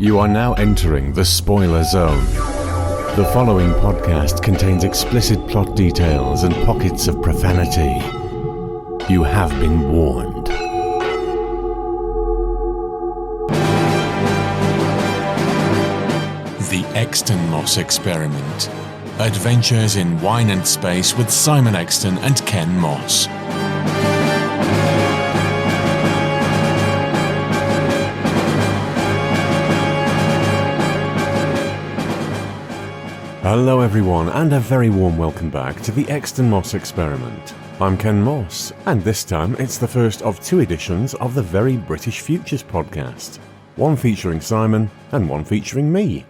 You are now entering the spoiler zone. The following podcast contains explicit plot details and pockets of profanity. You have been warned. The Exton Moss Experiment. Adventures in Wine and Space with Simon Exton and Ken Moss. Hello everyone, and a very warm welcome back to the Exton Moss Experiment. I'm Ken Moss, and this time it's the first of two editions of the Very British Futures podcast. One featuring Simon, and one featuring me.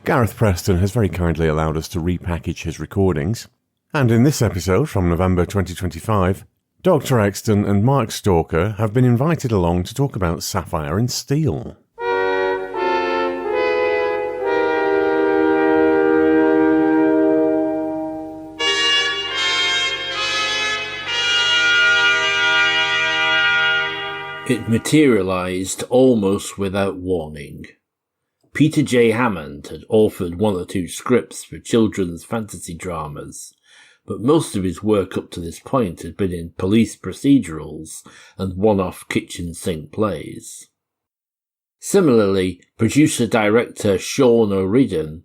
Gareth Preston has very kindly allowed us to repackage his recordings, and in this episode from November 2025, Dr. Exton and Mark Stalker have been invited along to talk about Sapphire and Steel. It materialised almost without warning. Peter J. Hammond had authored one or two scripts for children's fantasy dramas, but most of his work up to this point had been in police procedurals and one-off kitchen sink plays. Similarly, producer-director Sean O'Riordan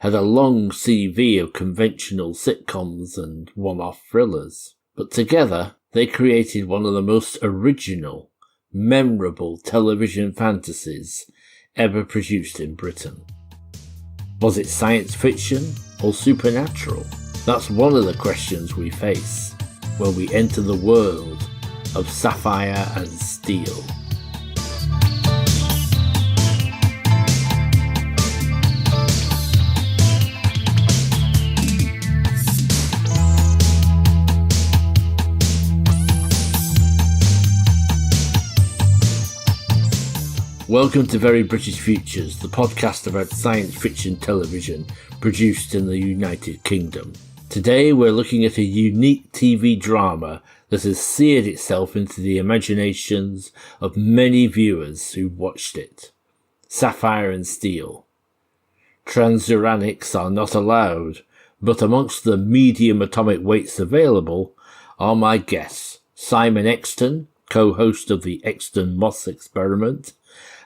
had a long CV of conventional sitcoms and one-off thrillers, but together they created one of the most original, memorable television fantasies ever produced in Britain. Was it science fiction or supernatural? That's one of the questions we face when we enter the world of Sapphire and Steel. Welcome to Very British Futures, the podcast about science fiction television produced in the United Kingdom. Today we're looking at a unique TV drama that has seared itself into the imaginations of many viewers who watched it. Sapphire and Steel. Transuranics are not allowed, but amongst the medium atomic weights available are my guests, Simon Exton, co-host of the Exton Moss Experiment,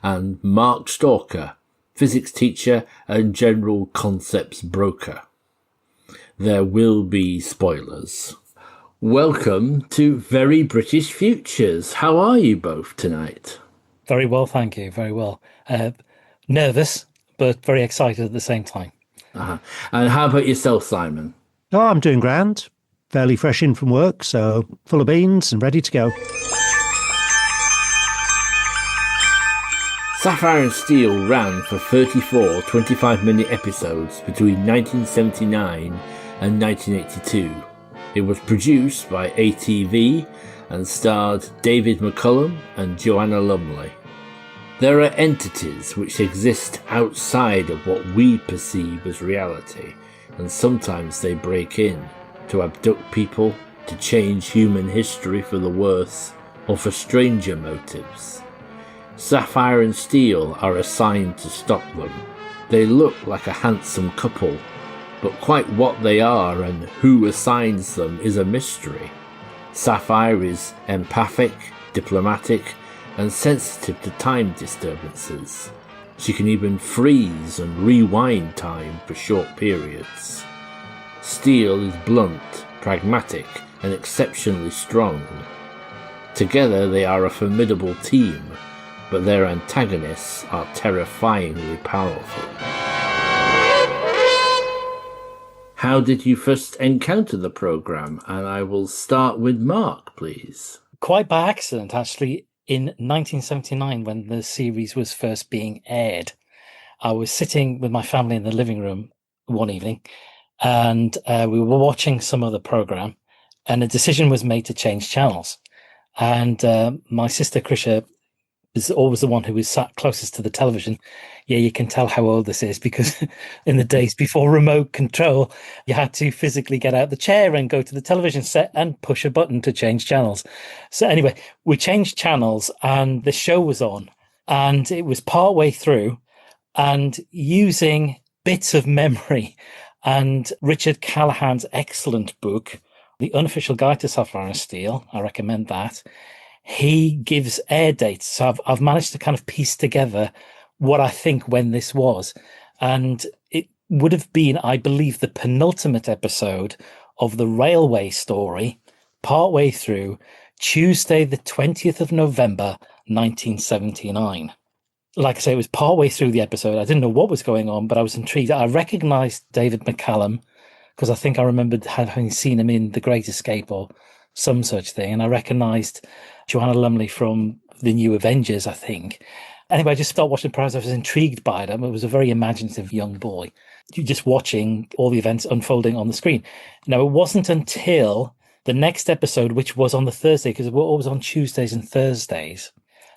and Mark Stalker, physics teacher and general concepts broker. There will be spoilers. Welcome to Very British Futures. How are you both tonight? Very well, thank you. Very well. Nervous, but very excited at the same time. And how about yourself, Simon? Oh, I'm doing grand. Fairly fresh in from work, so full of beans and ready to go. Sapphire and Steel ran for 34 25-minute episodes between 1979 and 1982. It was produced by ATV and starred David McCullum and Joanna Lumley. There are entities which exist outside of what we perceive as reality, and sometimes they break in to abduct people, to change human history for the worse, or for stranger motives. Sapphire and Steel are assigned to stop them. They look like a handsome couple, but quite what they are and who assigns them is a mystery. Sapphire is empathic, diplomatic, and sensitive to time disturbances. She can even freeze and rewind time for short periods. Steel is blunt, pragmatic, and exceptionally strong. Together they are a formidable team, but their antagonists are terrifyingly powerful. How did you first encounter the programme? And I will start with Mark, please. Quite by accident, actually, in 1979 when the series was first being aired. I was sitting with my family in the living room one evening, and we were watching some other programme, and a decision was made to change channels. And my sister Krisha is always the one who was sat closest to the television. Yeah, you can tell how old this is because in the days before remote control, you had to physically get out the chair and go to the television set and push a button to change channels. So anyway, we changed channels and the show was on. And it was partway through, and using bits of memory and Richard Callahan's excellent book, The Unofficial Guide to Sapphire and Steel, I recommend that. He gives air dates. So I've managed to kind of piece together what I think when this was. And it would have been, I believe, the penultimate episode of the Railway Story, partway through, Tuesday, the 20th of November, 1979. Like I say, it was partway through the episode. I didn't know what was going on, but I was intrigued. I recognized David McCallum because I think I remembered having seen him in The Great Escape or some such thing. And I recognized Joanna Lumley from the New Avengers, I think. Anyway, I just started watching Prowse. I was intrigued by them. It was a very imaginative young boy. You're just watching all the events unfolding on the screen. Now, it wasn't until the next episode, which was on the Thursday, because it was on Tuesdays and Thursdays.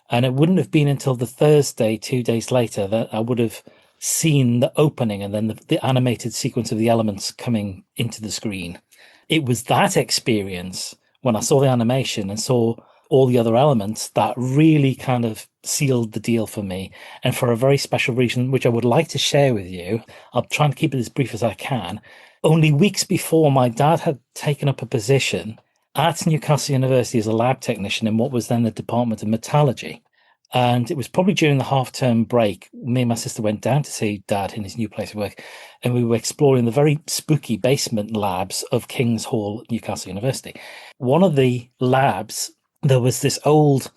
And it wouldn't have been until the Thursday, 2 days later, that I would have seen the opening and then the animated sequence of the elements coming into the screen. It was that experience when I saw the animation and saw all the other elements that really kind of sealed the deal for me. And for a very special reason, which I would like to share with you, I'll try and keep it as brief as I can. Only weeks before, my dad had taken up a position at Newcastle University as a lab technician in what was then the Department of Metallurgy. And it was probably during the half-term break, me and my sister went down to see Dad in his new place of work, and we were exploring the very spooky basement labs of King's Hall at Newcastle University. One of the labs, there was this old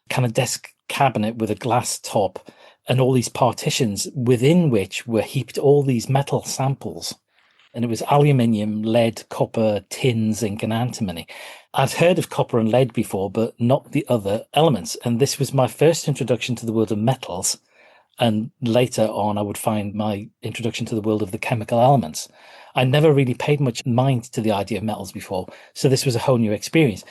kind of desk cabinet with a glass top and all these partitions within which were heaped all these metal samples. And it was aluminium, lead, copper, tin, zinc, and antimony. I'd heard of copper and lead before, but not the other elements. And this was my first introduction to the world of metals. And later on, I would find my introduction to the world of the chemical elements. I never really paid much mind to the idea of metals before. So this was a whole new experience.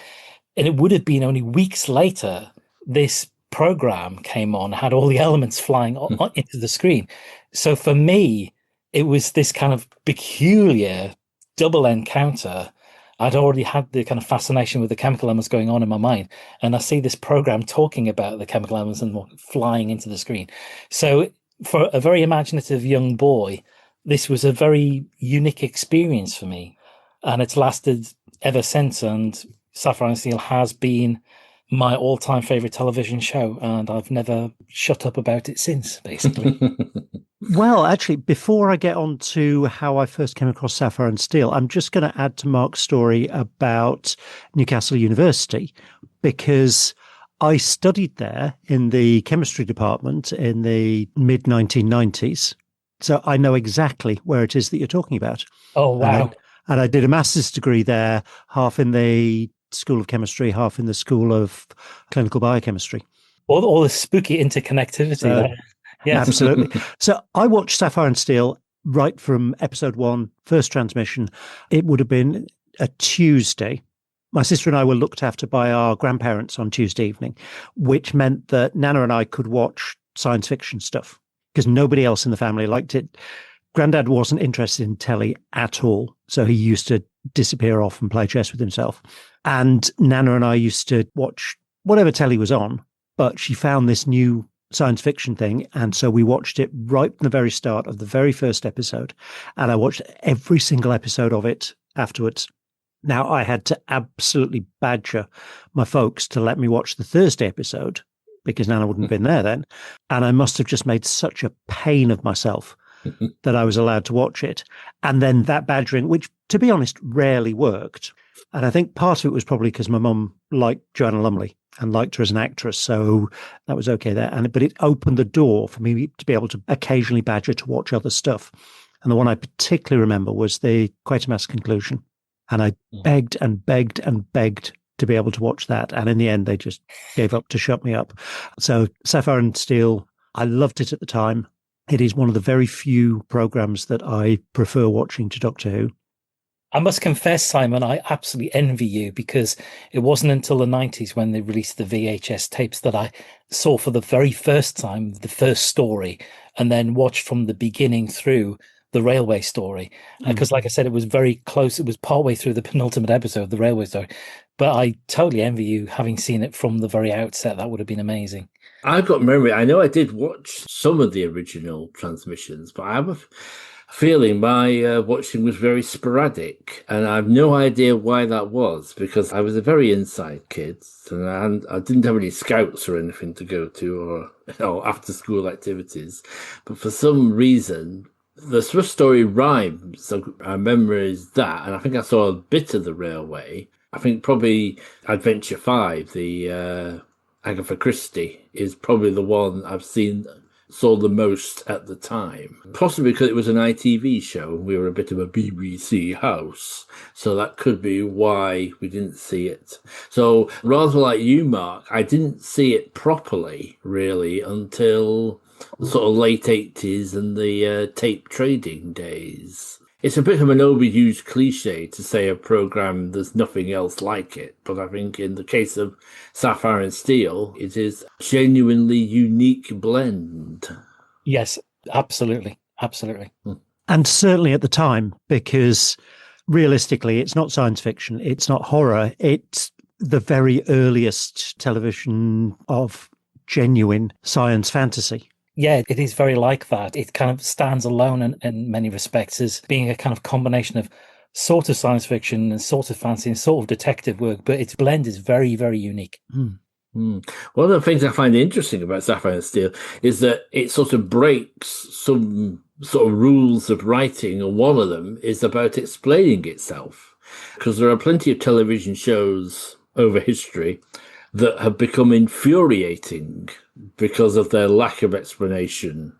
And it would have been only weeks later, this program came on, had all the elements flying into the screen. So for me, it was this kind of peculiar double encounter. I'd already had the kind of fascination with the chemical elements going on in my mind. And I see this program talking about the chemical elements and flying into the screen. So for a very imaginative young boy, this was a very unique experience for me. And it's lasted ever since. And Sapphire and Steel has been my all-time favorite television show. And I've never shut up about it since, basically. Well, actually, before I get on to how I first came across Sapphire and Steel, I'm just going to add to Mark's story about Newcastle University, because I studied there in the chemistry department in the mid-1990s. So I know exactly where it is that you're talking about. Oh, wow. And I did a master's degree there, half in the School of Chemistry, half in the School of Clinical Biochemistry. All the spooky interconnectivity there. Yeah, absolutely. So I watched Sapphire and Steel right from episode 1, first transmission. It would have been a Tuesday. My sister and I were looked after by our grandparents on Tuesday evening, which meant that Nana and I could watch science fiction stuff because nobody else in the family liked it. Granddad wasn't interested in telly at all, so he used to disappear off and play chess with himself. And Nana and I used to watch whatever telly was on, but she found this new science fiction thing, and so we watched it right from the very start of the very first episode, and I watched every single episode of it afterwards. Now, I had to absolutely badger my folks to let me watch the Thursday episode because Nana wouldn't have been there then, and I must have just made such a pain of myself that I was allowed to watch it. And then that badgering, which to be honest rarely worked, and I think part of it was probably because my mum liked Joanna Lumley and liked her as an actress, so that was okay there. But it opened the door for me to be able to occasionally badger to watch other stuff. And the one I particularly remember was the Quatermass conclusion. And I begged and begged and begged to be able to watch that. And in the end, they just gave up to shut me up. So Sapphire and Steel, I loved it at the time. It is one of the very few programs that I prefer watching to Doctor Who. I must confess, Simon, I absolutely envy you because it wasn't until the 90s when they released the VHS tapes that I saw for the very first time the first story and then watched from the beginning through the Railway Story. Because like I said, it was very close. It was partway through the penultimate episode, the Railway Story. But I totally envy you having seen it from the very outset. That would have been amazing. I've got memory. I know I did watch some of the original transmissions, but I have a feeling my watching was very sporadic, and I have no idea why that was, because I was a very inside kid, and I didn't have any scouts or anything to go to, or after school activities. But for some reason, the Swiss story rhymes. So I remember is that, and I think I saw a bit of the railway. I think probably Adventure 5, the Agatha Christie, is probably the one I've saw the most at the time. Possibly because it was an ITV show and we were a bit of a BBC house. So that could be why we didn't see it. So rather like you, Mark, I didn't see it properly, really, until the sort of late 80s and the tape trading days. It's a bit of an overused cliche to say a program there's nothing else like it, but I think in the case of Sapphire and Steel, it is a genuinely unique blend. Yes, absolutely. Absolutely. And certainly at the time, because realistically, it's not science fiction, it's not horror, it's the very earliest television of genuine science fantasy. Yeah, it is very like that. It kind of stands alone in many respects as being a kind of combination of sort of science fiction and sort of fantasy and sort of detective work, but its blend is very, very unique. One of the things I find interesting about Sapphire and Steel is that it sort of breaks some sort of rules of writing, and one of them is about explaining itself. Because there are plenty of television shows over history that have become infuriating because of their lack of explanation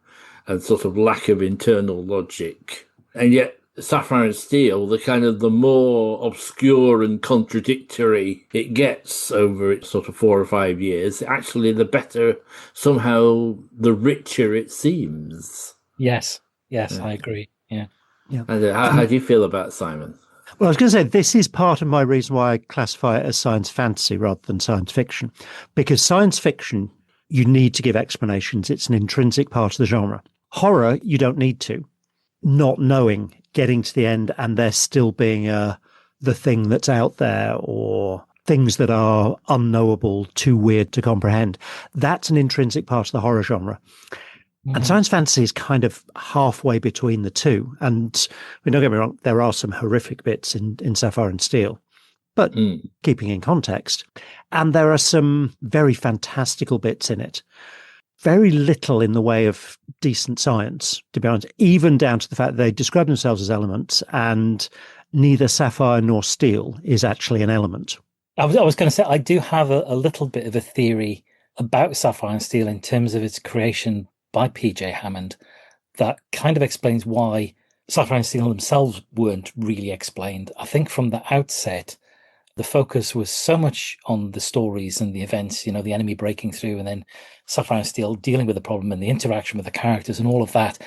and sort of lack of internal logic. And yet Sapphire and Steel, the more obscure and contradictory it gets over its sort of 4 or 5 years, actually the better, somehow the richer it seems. Yes, I agree. Yeah. And how do you feel about Simon? Well, I was going to say, this is part of my reason why I classify it as science fantasy rather than science fiction, because science fiction, you need to give explanations. It's an intrinsic part of the genre. Horror, you don't need to. Not knowing, getting to the end, and there still being the thing that's out there, or things that are unknowable, too weird to comprehend. That's an intrinsic part of the horror genre. And science fantasy is kind of halfway between the two. And don't get me wrong, there are some horrific bits in Sapphire and Steel, but keeping in context. And there are some very fantastical bits in it. Very little in the way of decent science, to be honest, even down to the fact that they describe themselves as elements, and neither Sapphire nor Steel is actually an element. I was going to say, I do have a little bit of a theory about Sapphire and Steel in terms of its creation by P.J. Hammond that kind of explains why Sapphire and Steel themselves weren't really explained. I think from the outset, the focus was so much on the stories and the events, the enemy breaking through, and then Sapphire and Steel dealing with the problem and the interaction with the characters and all of that.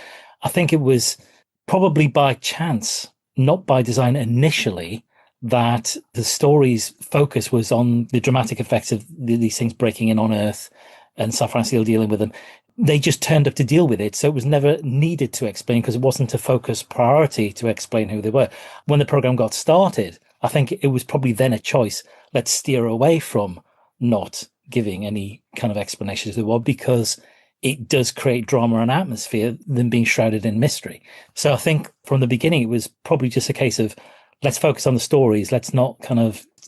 I think it was probably by chance, not by design initially, that the story's focus was on the dramatic effects of these things breaking in on Earth and Sapphire and Steel dealing with them. They just turned up to deal with it. So it was never needed to explain because it wasn't a focus priority to explain who they were. When the program got started, I think it was probably then a choice. Let's steer away from not giving any kind of explanation to the world because it does create drama and atmosphere than being shrouded in mystery. So I think from the beginning, it was probably just a case of let's focus on the stories. Let's not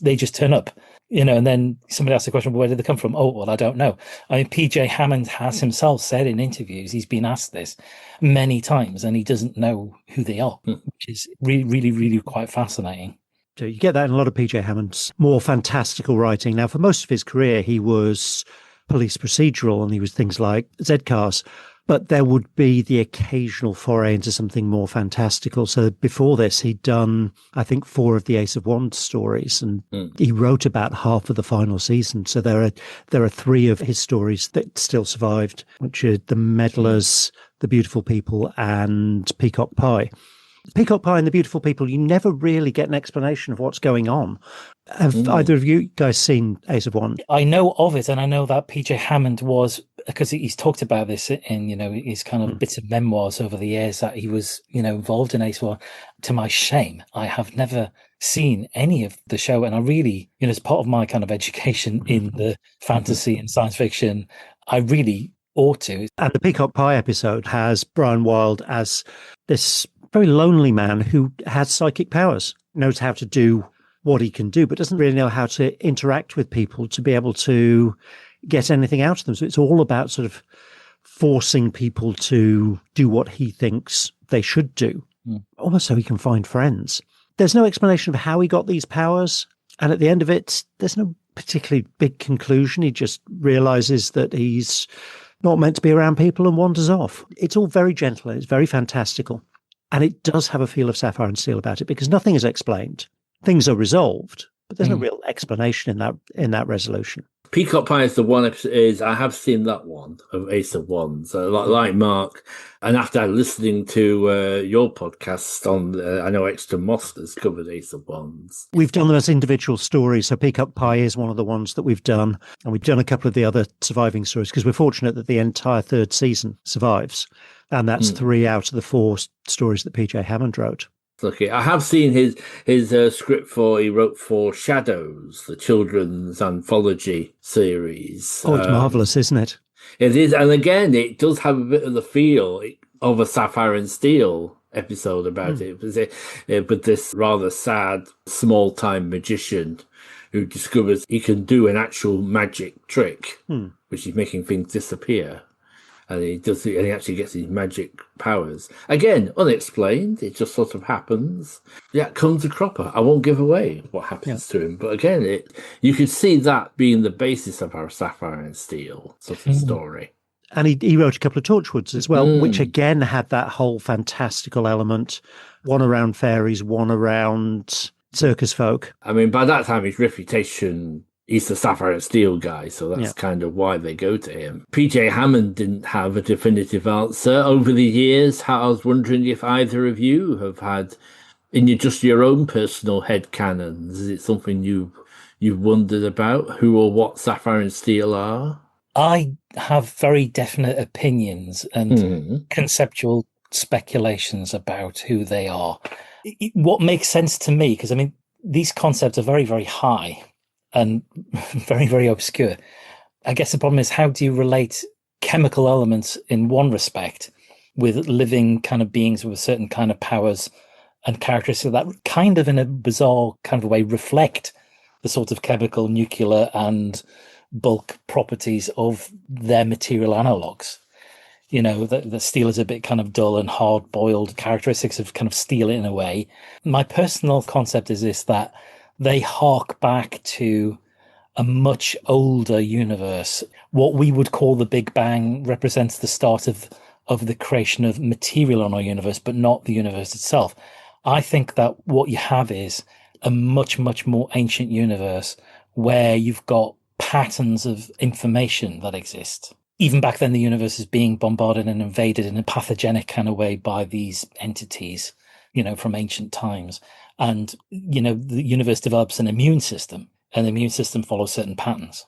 they just turn up. And then somebody asked the question, well, where did they come from? Oh, well, I don't know. I mean, P.J. Hammond has himself said in interviews, he's been asked this many times, and he doesn't know who they are, which is really, really, really quite fascinating. So you get that in a lot of P.J. Hammond's more fantastical writing. Now, for most of his career, he was police procedural, and he was things like Z-Cars. But there would be the occasional foray into something more fantastical. So before this, he'd done, I think, 4 of the Ace of Wands stories, and he wrote about half of the final season. So there are 3 of his stories that still survived, which are The Meddlers, The Beautiful People, and Peacock Pie. Peacock Pie and The Beautiful People, you never really get an explanation of what's going on. Have either of you guys seen Ace of Wands? I know of it, and I know that P.J. Hammond was, because he's talked about this in, his kind of bits of memoirs over the years, that he was, involved in Ace of Wands. To my shame, I have never seen any of the show, and I really, as part of my kind of education in the fantasy and science fiction, I really ought to. And the Peacock Pie episode has Brian Wilde as this very lonely man who has psychic powers, knows how to do what he can do, but doesn't really know how to interact with people to be able to get anything out of them. So it's all about sort of forcing people to do what he thinks they should do, almost so he can find friends. There's no explanation of how he got these powers. And at the end of it, there's no particularly big conclusion. He just realizes that he's not meant to be around people and wanders off. It's all very gentle. It's very fantastical. And it does have a feel of Sapphire and Steel about it because nothing is explained. Things are resolved, but there's no real explanation in that resolution. Peacock Pie is the one episode. I have seen that one of Ace of Wands. Like Mark, and after listening to your podcast on, I know Exton Moss has covered Ace of Wands. We've done them as individual stories. So Peacock Pie is one of the ones that we've done, and we've done a couple of the other surviving stories because we're fortunate that the entire third season survives, and that's 3 out of the 4 stories that PJ Hammond wrote. Okay, I have seen his script he wrote for Shadows, the children's anthology series. Oh, it's marvellous, isn't it? It is, and again, it does have a bit of the feel of a Sapphire and Steel episode about it. But this rather sad, small-time magician who discovers he can do an actual magic trick, which is making things disappear. And he actually gets his magic powers. Again, unexplained. It just sort of happens. Yeah, comes a cropper. I won't give away what happens to him. But again, you could see that being the basis of our Sapphire and Steel sort of story. And he wrote a couple of Torchwoods as well, which again had that whole fantastical element. One around fairies, one around circus folk. I mean, by that time, his reputation... He's the Sapphire and Steel guy, so that's kind of why they go to him. PJ Hammond didn't have a definitive answer over the years. I was wondering if either of you have had, in your own personal headcanons, is it something you've wondered about, who or what Sapphire and Steel are? I have very definite opinions and conceptual speculations about who they are. What makes sense to me, because I mean, these concepts are very, very high and very, very obscure. I guess the problem is, how do you relate chemical elements in one respect with living kind of beings with certain kind of powers and characteristics that kind of, in a bizarre kind of way, reflect the sort of chemical, nuclear and bulk properties of their material analogues? You know, the steel is a bit kind of dull and hard-boiled characteristics of kind of steel in a way. My personal concept is this, that they hark back to a much older universe. What we would call the Big Bang represents the start of the creation of material on our universe, but not the universe itself. I think that what you have is a much, much more ancient universe where you've got patterns of information that exist. Even back then, the universe is being bombarded and invaded in a pathogenic kind of way by these entities, you know, from ancient times. And, you know, the universe develops an immune system, and the immune system follows certain patterns.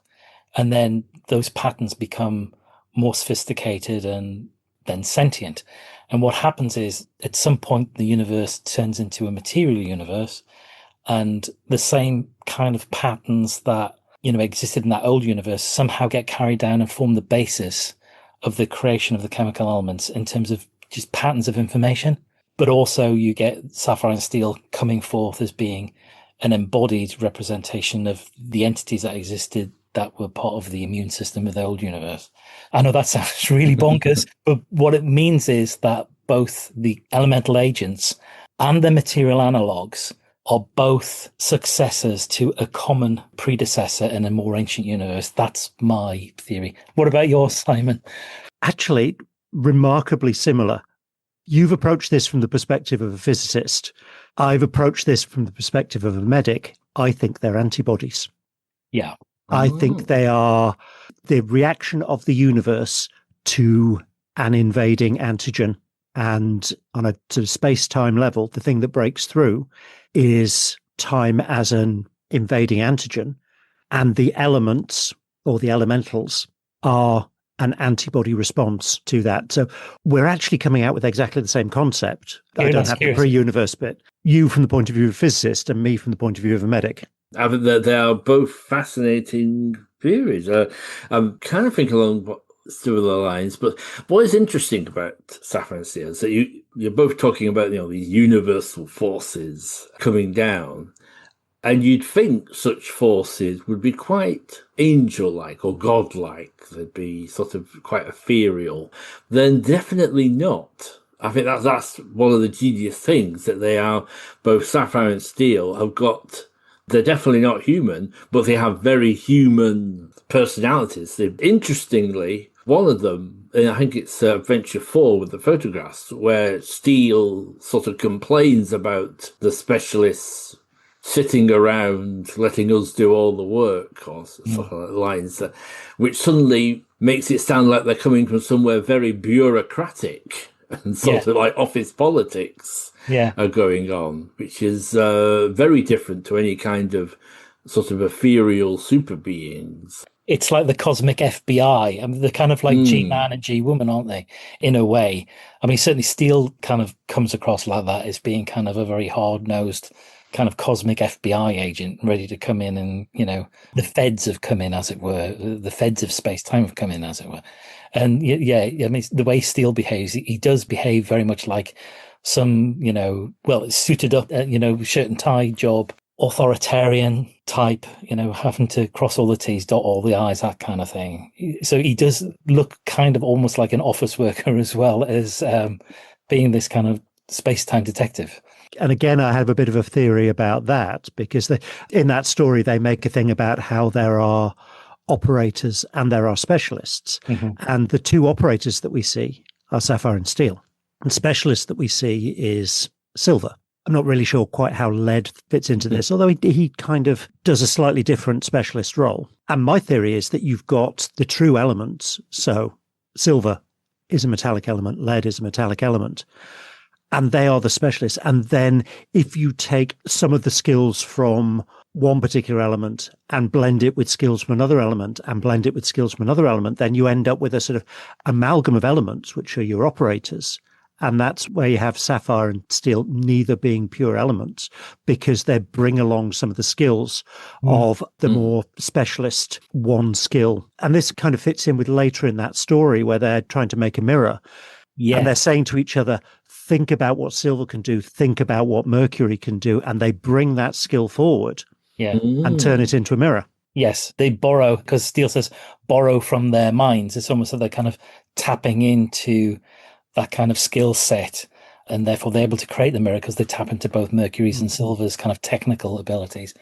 And then those patterns become more sophisticated and then sentient. And what happens is, at some point, the universe turns into a material universe, and the same kind of patterns that, you know, existed in that old universe somehow get carried down and form the basis of the creation of the chemical elements in terms of just patterns of information. But also you get Sapphire and Steel coming forth as being an embodied representation of the entities that existed that were part of the immune system of the old universe. I know that sounds really bonkers, but what it means is that both the elemental agents and the material analogues are both successors to a common predecessor in a more ancient universe. That's my theory. What about yours, Simon? Actually, remarkably similar. You've approached this from the perspective of a physicist. I've approached this from the perspective of a medic. I think they're antibodies. Yeah. I think they are the reaction of the universe to an invading antigen. And on a sort of space-time level, the thing that breaks through is time as an invading antigen. And the elements, or the elementals, are an antibody response to that. So we're actually coming out with exactly the same concept. I don't have the pre-universe bit. You from the point of view of a physicist and me from the point of view of a medic. I think that they are both fascinating theories. I'm kind of thinking along similar lines. But what is interesting about Sapphire and Steel is that you're both talking about, these universal forces coming down. And you'd think such forces would be quite angel-like or godlike. They'd be sort of quite ethereal. Then definitely not. I think that's one of the genius things, that they are, both Sapphire and Steel they're definitely not human, but they have very human personalities. Interestingly, one of them, and I think it's Adventure 4 with the photographs, where Steel sort of complains about the specialists sitting around letting us do all the work, or sort of lines, which suddenly makes it sound like they're coming from somewhere very bureaucratic and sort of like office politics are going on, which is very different to any kind of sort of ethereal super beings. It's like the cosmic FBI. I mean, they're kind of like G-Man and G-Woman, aren't they, in a way? I mean, certainly Steel kind of comes across like that as being kind of a very hard-nosed kind of cosmic FBI agent ready to come in, and, the feds have come in, as it were. The feds of space-time have come in, as it were. And I mean, the way Steel behaves, he does behave very much like some, suited up, shirt and tie job, authoritarian type, having to cross all the T's, dot all the I's, that kind of thing. So he does look kind of almost like an office worker, as well as being this kind of space-time detective. And again, I have a bit of a theory about that, because in that story, they make a thing about how there are operators and there are specialists. Mm-hmm. And the two operators that we see are Sapphire and Steel. And specialist that we see is Silver. I'm not really sure quite how lead fits into this, although he kind of does a slightly different specialist role. And my theory is that you've got the true elements. So Silver is a metallic element, lead is a metallic element, and they are the specialists. And then if you take some of the skills from one particular element and blend it with skills from another element and blend it with skills from another element, then you end up with a sort of amalgam of elements, which are your operators. And that's where you have Sapphire and Steel neither being pure elements, because they bring along some of the skills of the more specialist one skill. And this kind of fits in with later in that story where they're trying to make a mirror. Yeah. And they're saying to each other, think about what Silver can do, think about what Mercury can do. And they bring that skill forward and turn it into a mirror. Yes, they borrow, because Steel says borrow from their minds. It's almost like they're kind of tapping into that kind of skill set, and therefore they're able to create the mirror because they tap into both Mercury's and Silver's kind of technical abilities.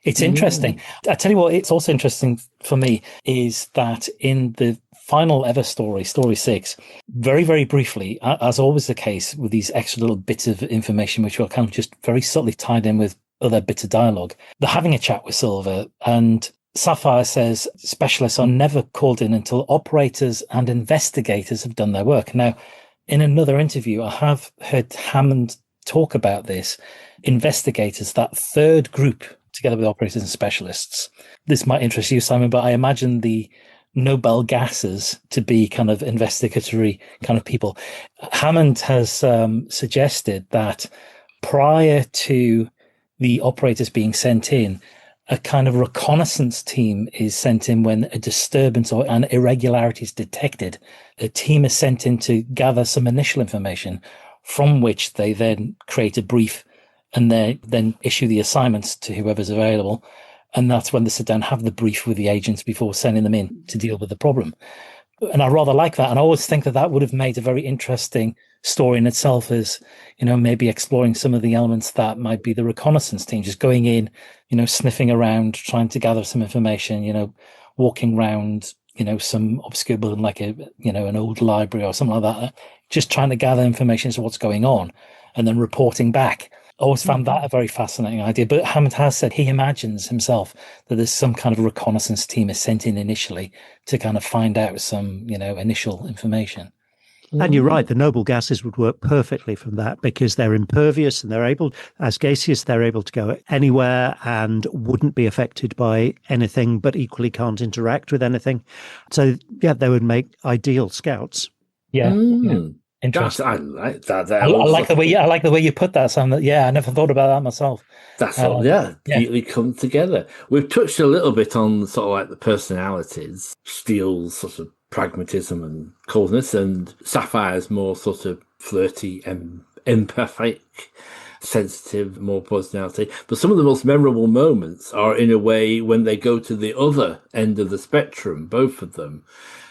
It's interesting. I tell you what, it's also interesting for me is that in the final ever story, story 6, very, very briefly, as always the case with these extra little bits of information, which are kind of just very subtly tied in with other bits of dialogue, they're having a chat with Silver, and Sapphire says specialists are never called in until operators and investigators have done their work. Now, in another interview, I have heard Hammond talk about this. Investigators, that third group, together with operators and specialists. This might interest you, Simon, but I imagine the Nobel gases to be kind of investigatory kind of people. Hammond has suggested that prior to the operators being sent in, a kind of reconnaissance team is sent in when a disturbance or an irregularity is detected. A team is sent in to gather some initial information from which they then create a brief and they then issue the assignments to whoever's available. And that's when they sit down, have the brief with the agents before sending them in to deal with the problem. And I rather like that. And I always think that that would have made a very interesting story in itself, as, maybe exploring some of the elements that might be the reconnaissance team, just going in, sniffing around, trying to gather some information, walking around, some obscure building like an old library or something like that, just trying to gather information as to what's going on and then reporting back. I always found that a very fascinating idea. But Hammond has said he imagines himself that there's some kind of reconnaissance team is sent in initially to kind of find out some, initial information. And you're right, the noble gases would work perfectly from that, because they're impervious and they're able, as gaseous, they're able to go anywhere and wouldn't be affected by anything, but equally can't interact with anything. So, yeah, they would make ideal scouts. Yeah. Interesting. I like that. I like the way you put that, Sam. I never thought about that myself. That's all. Neatly come together. We've touched a little bit on sort of like the personalities. Steele's sort of pragmatism and coldness, and Sapphire's more sort of flirty and empathic, sensitive, more personality. But some of the most memorable moments are, in a way, when they go to the other end of the spectrum, both of them.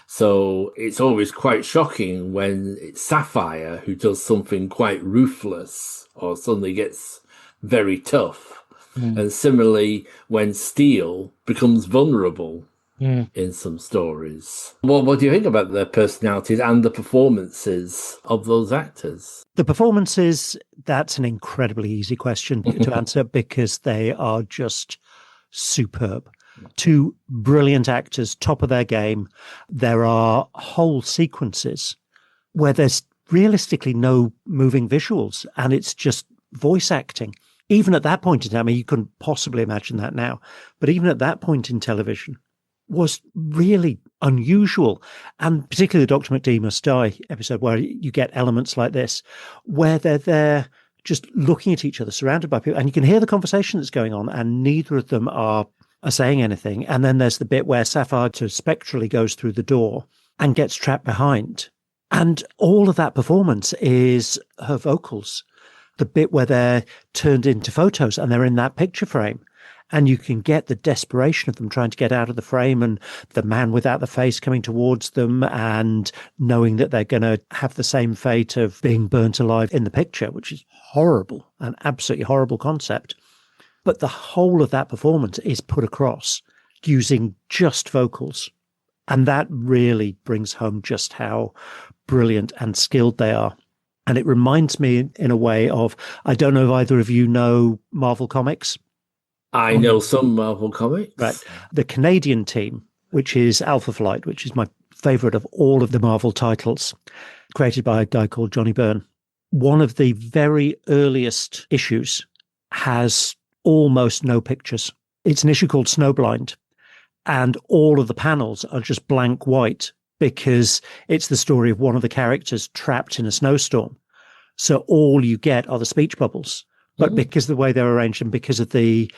So it's always quite shocking when it's Sapphire who does something quite ruthless or suddenly gets very tough. And similarly, when Steel becomes vulnerable in some stories. Well, what do you think about their personalities and the performances of those actors? The performances, that's an incredibly easy question to answer because they are just superb. Two brilliant actors, top of their game. There are whole sequences where there's realistically no moving visuals and it's just voice acting. Even at that point in time, I mean, you couldn't possibly imagine that now, but even at that point in television was really unusual. And particularly the Dr. McD Must Die episode, where you get elements like this, where they're there just looking at each other, surrounded by people, and you can hear the conversation that's going on, and neither of them are saying anything. And then there's the bit where Sapphire spectrally goes through the door and gets trapped behind. And all of that performance is her vocals. The bit where they're turned into photos and they're in that picture frame. And you can get the desperation of them trying to get out of the frame and the man without the face coming towards them and knowing that they're going to have the same fate of being burnt alive in the picture, which is horrible, an absolutely horrible concept. But the whole of that performance is put across using just vocals. And that really brings home just how brilliant and skilled they are. And it reminds me in a way of, I don't know if either of you know Marvel Comics. I know some Marvel comics. Right. The Canadian team, which is Alpha Flight, which is my favorite of all of the Marvel titles, created by a guy called Johnny Byrne. One of the very earliest issues has almost no pictures. It's an issue called Snowblind, and all of the panels are just blank white because it's the story of one of the characters trapped in a snowstorm. So all you get are the speech bubbles. But because of the way they're arranged and because of the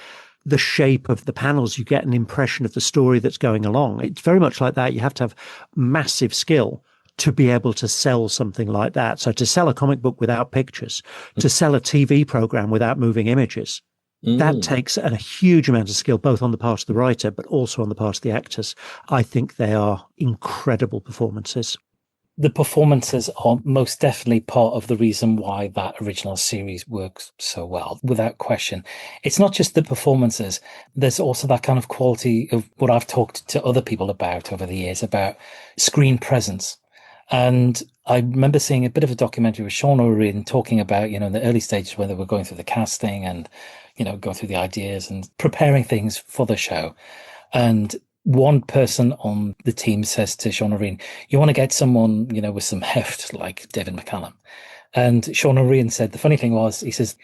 shape of the panels, you get an impression of the story that's going along. It's very much like that. You have to have massive skill to be able to sell something like that. So to sell a comic book without pictures, to sell a TV program without moving images, that takes a huge amount of skill, both on the part of the writer, but also on the part of the actors. I think they are incredible performances. The performances are most definitely part of the reason why that original series works so well, without question. It's not just the performances. There's also that kind of quality of what I've talked to other people about over the years, about screen presence. And I remember seeing a bit of a documentary with Sean O'Reilly talking about, in the early stages when they were going through the casting and, going through the ideas and preparing things for the show. And one person on the team says to Sean O'Reilly, you want to get someone, with some heft like David McCallum. And Sean O'Reilly said, the funny thing was, he says,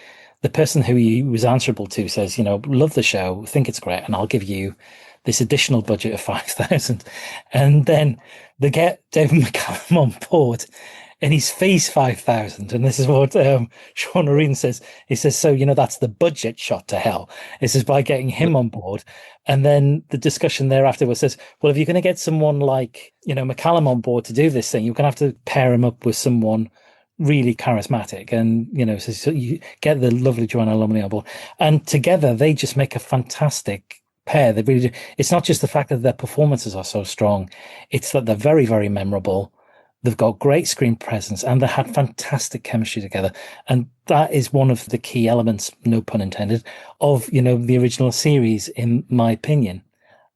the person who he was answerable to says, love the show, think it's great, and I'll give you this additional budget of 5,000. And then they get David McCallum on board and he's phased 5,000. And this is what Sean O'Reilly says. He says, so, that's the budget shot to hell. It says by getting him on board. And then the discussion thereafter was says, well, if you're going to get someone like, McCallum on board to do this thing, you're going to have to pair him up with someone really charismatic. And, so you get the lovely Joanna Lumley on board. And together they just make a fantastic pair. They really do. It's not just the fact that their performances are so strong. It's that they're very, very memorable. They've got great screen presence and they had fantastic chemistry together. And that is one of the key elements, no pun intended, of, the original series, in my opinion.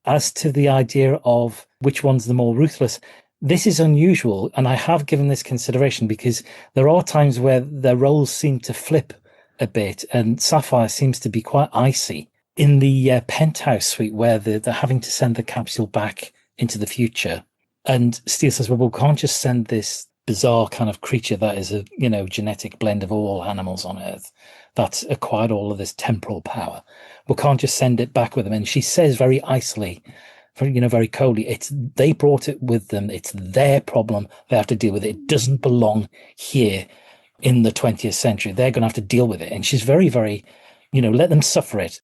As to the idea of which one's the more ruthless, this is unusual. And I have given this consideration because there are times where their roles seem to flip a bit and Sapphire seems to be quite icy. In the penthouse suite where they're having to send the capsule back into the future. And Steele says, well, we can't just send this bizarre kind of creature that is a, genetic blend of all animals on Earth that's acquired all of this temporal power. We can't just send it back with them. And she says very icily, very coldly, they brought it with them. It's their problem. They have to deal with it. It doesn't belong here in the 20th century. They're going to have to deal with it. And she's very, very, let them suffer it.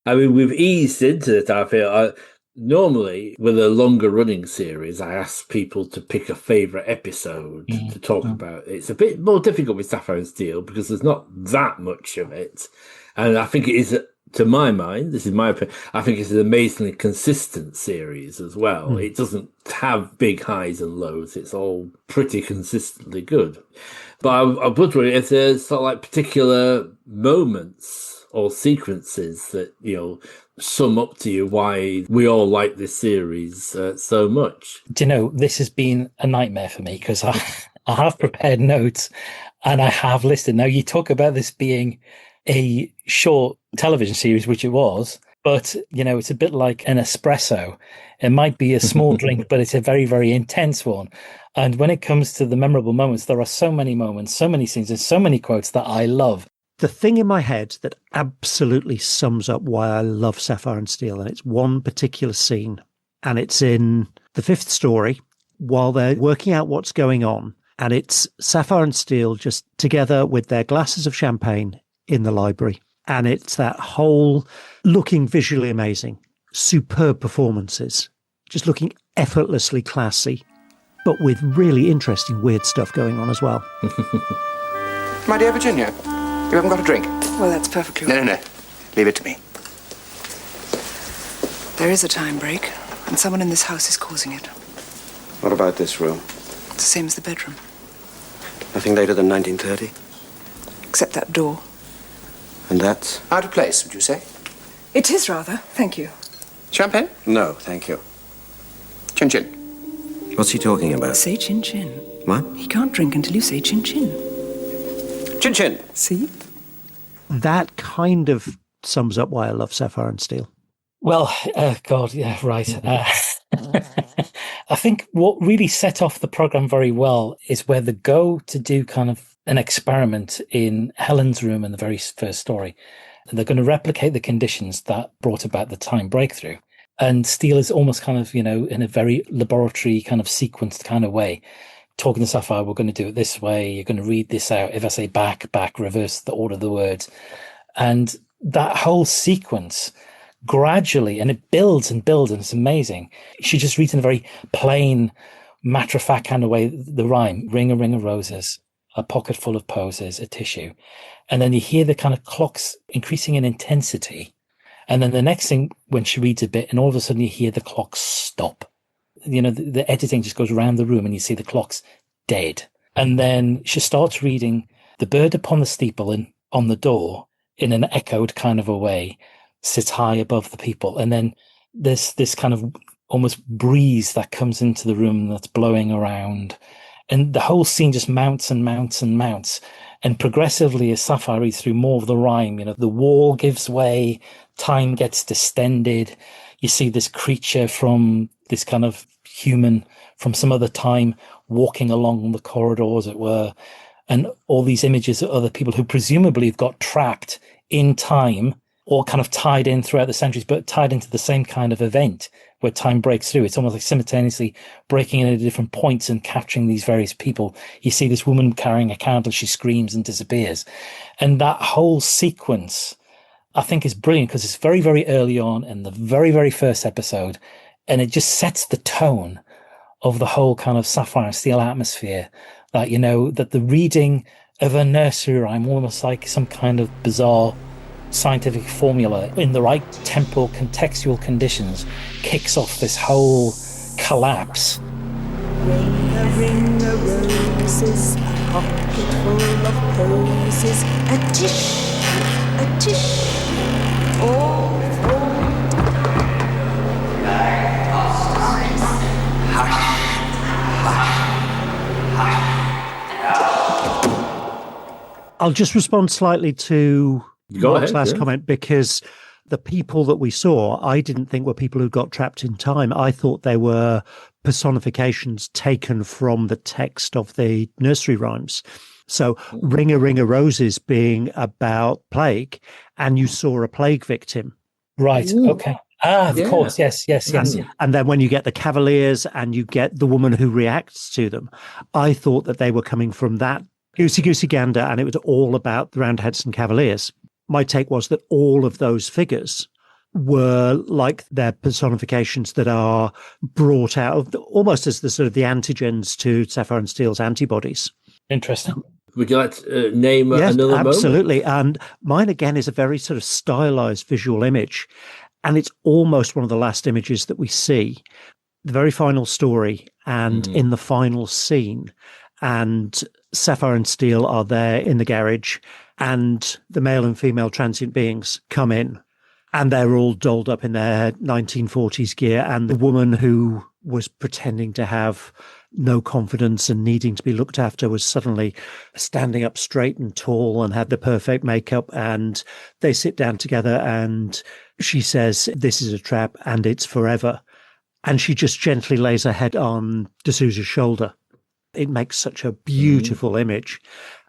I mean, we've eased into it, I feel. Normally, with a longer running series, I ask people to pick a favourite episode to talk about. It's a bit more difficult with Sapphire and Steel because there's not that much of it. And I think it is, to my mind, this is my opinion, I think it's an amazingly consistent series as well. It doesn't have big highs and lows. It's all pretty consistently good. But I was wondering if there's sort of like particular moments or sequences that, sum up to you why we all like this series so much. Do you know, this has been a nightmare for me because I have prepared notes and I have listed. Now, you talk about this being a short television series, which it was, but, it's a bit like an espresso. It might be a small drink, but it's a very, very intense one. And when it comes to the memorable moments, there are so many moments, so many scenes, and so many quotes that I love. The thing in my head that absolutely sums up why I love Sapphire and Steel, and it's one particular scene, and it's in the fifth story while they're working out what's going on, and it's Sapphire and Steel just together with their glasses of champagne in the library, and it's that whole looking visually amazing, superb performances, just looking effortlessly classy, but with really interesting, weird stuff going on as well. My dear Virginia, you haven't got a drink? Well, that's perfectly No. Leave it to me. There is a time break, and someone in this house is causing it. What about this room? It's the same as the bedroom, Nothing later than 1930? except that door. And that's? Out of place, would you say? It is rather, thank you. Champagne? No, thank you. Chin chin. What's he talking about? Say chin chin. What? He can't drink until you say chin chin. Chin chin. See? That kind of sums up why I love Sapphire and Steel. Well, God, yeah, right. I think what really set off the program very well is where they go to do kind of an experiment in Helen's room in the very first story. They're going to replicate the conditions that brought about the time breakthrough. And Steele is almost kind of, in a very laboratory kind of sequenced kind of way, talking to Sapphire, we're going to do it this way. You're going to read this out. If I say back, reverse the order of the words. And that whole sequence gradually, and it builds and builds, and it's amazing. She just reads in a very plain, matter-of-fact kind of way, the rhyme, ring a roses, a pocket full of posies, a tissue. And then you hear the kind of clocks increasing in intensity. And then the next thing, when she reads a bit, and all of a sudden you hear the clocks stop. The editing just goes around the room and you see the clocks dead. And then she starts reading the bird upon the steeple and on the door in an echoed kind of a way sits high above the people. And then there's this kind of almost breeze that comes into the room that's blowing around. And the whole scene just mounts and mounts and mounts. And progressively, as Sapphire reads through more of the rhyme, the wall gives way, time gets distended. You see this creature from this kind of human from some other time walking along the corridor, as it were. And all these images of other people who presumably have got trapped in time, all kind of tied in throughout the centuries, but tied into the same kind of event where time breaks through. It's almost like simultaneously breaking in at different points and capturing these various people. You see this woman carrying a candle, she screams and disappears. And that whole sequence, I think, is brilliant because it's very, very early on in the very, very first episode. And it just sets the tone of the whole kind of Sapphire and Steel atmosphere that, that the reading of a nursery rhyme, almost like some kind of bizarre scientific formula in the right temporal contextual conditions, kicks off this whole collapse. Ring a roses, pocket full of posies, a tish, oh. I'll just respond slightly to Mark's last yeah. comment, because the people that we saw, I didn't think were people who got trapped in time. I thought they were personifications taken from the text of the nursery rhymes. So Ring a Roses being about plague, and you saw a plague victim. Right. Ooh. Okay. Of course. Yes. And then when you get the Cavaliers and you get the woman who reacts to them, I thought that they were coming from that goosey gander, and it was all about the Roundheads and Cavaliers. My take was that all of those figures were like their personifications that are brought out of almost as the sort of the antigens to Sapphire and Steel's antibodies. Interesting. Would you like to name Yes, another absolutely. moment? And mine again is a very sort of stylized visual image. And it's almost one of the last images that we see. The very final story and in the final scene. And Sapphire and Steel are there in the garage, and the male and female transient beings come in, and they're all dolled up in their 1940s gear. And the woman who was pretending to have no confidence and needing to be looked after was suddenly standing up straight and tall and had the perfect makeup. And they sit down together and she says, "This is a trap and it's forever." And she just gently lays her head on D'Souza's shoulder. It makes such a beautiful image.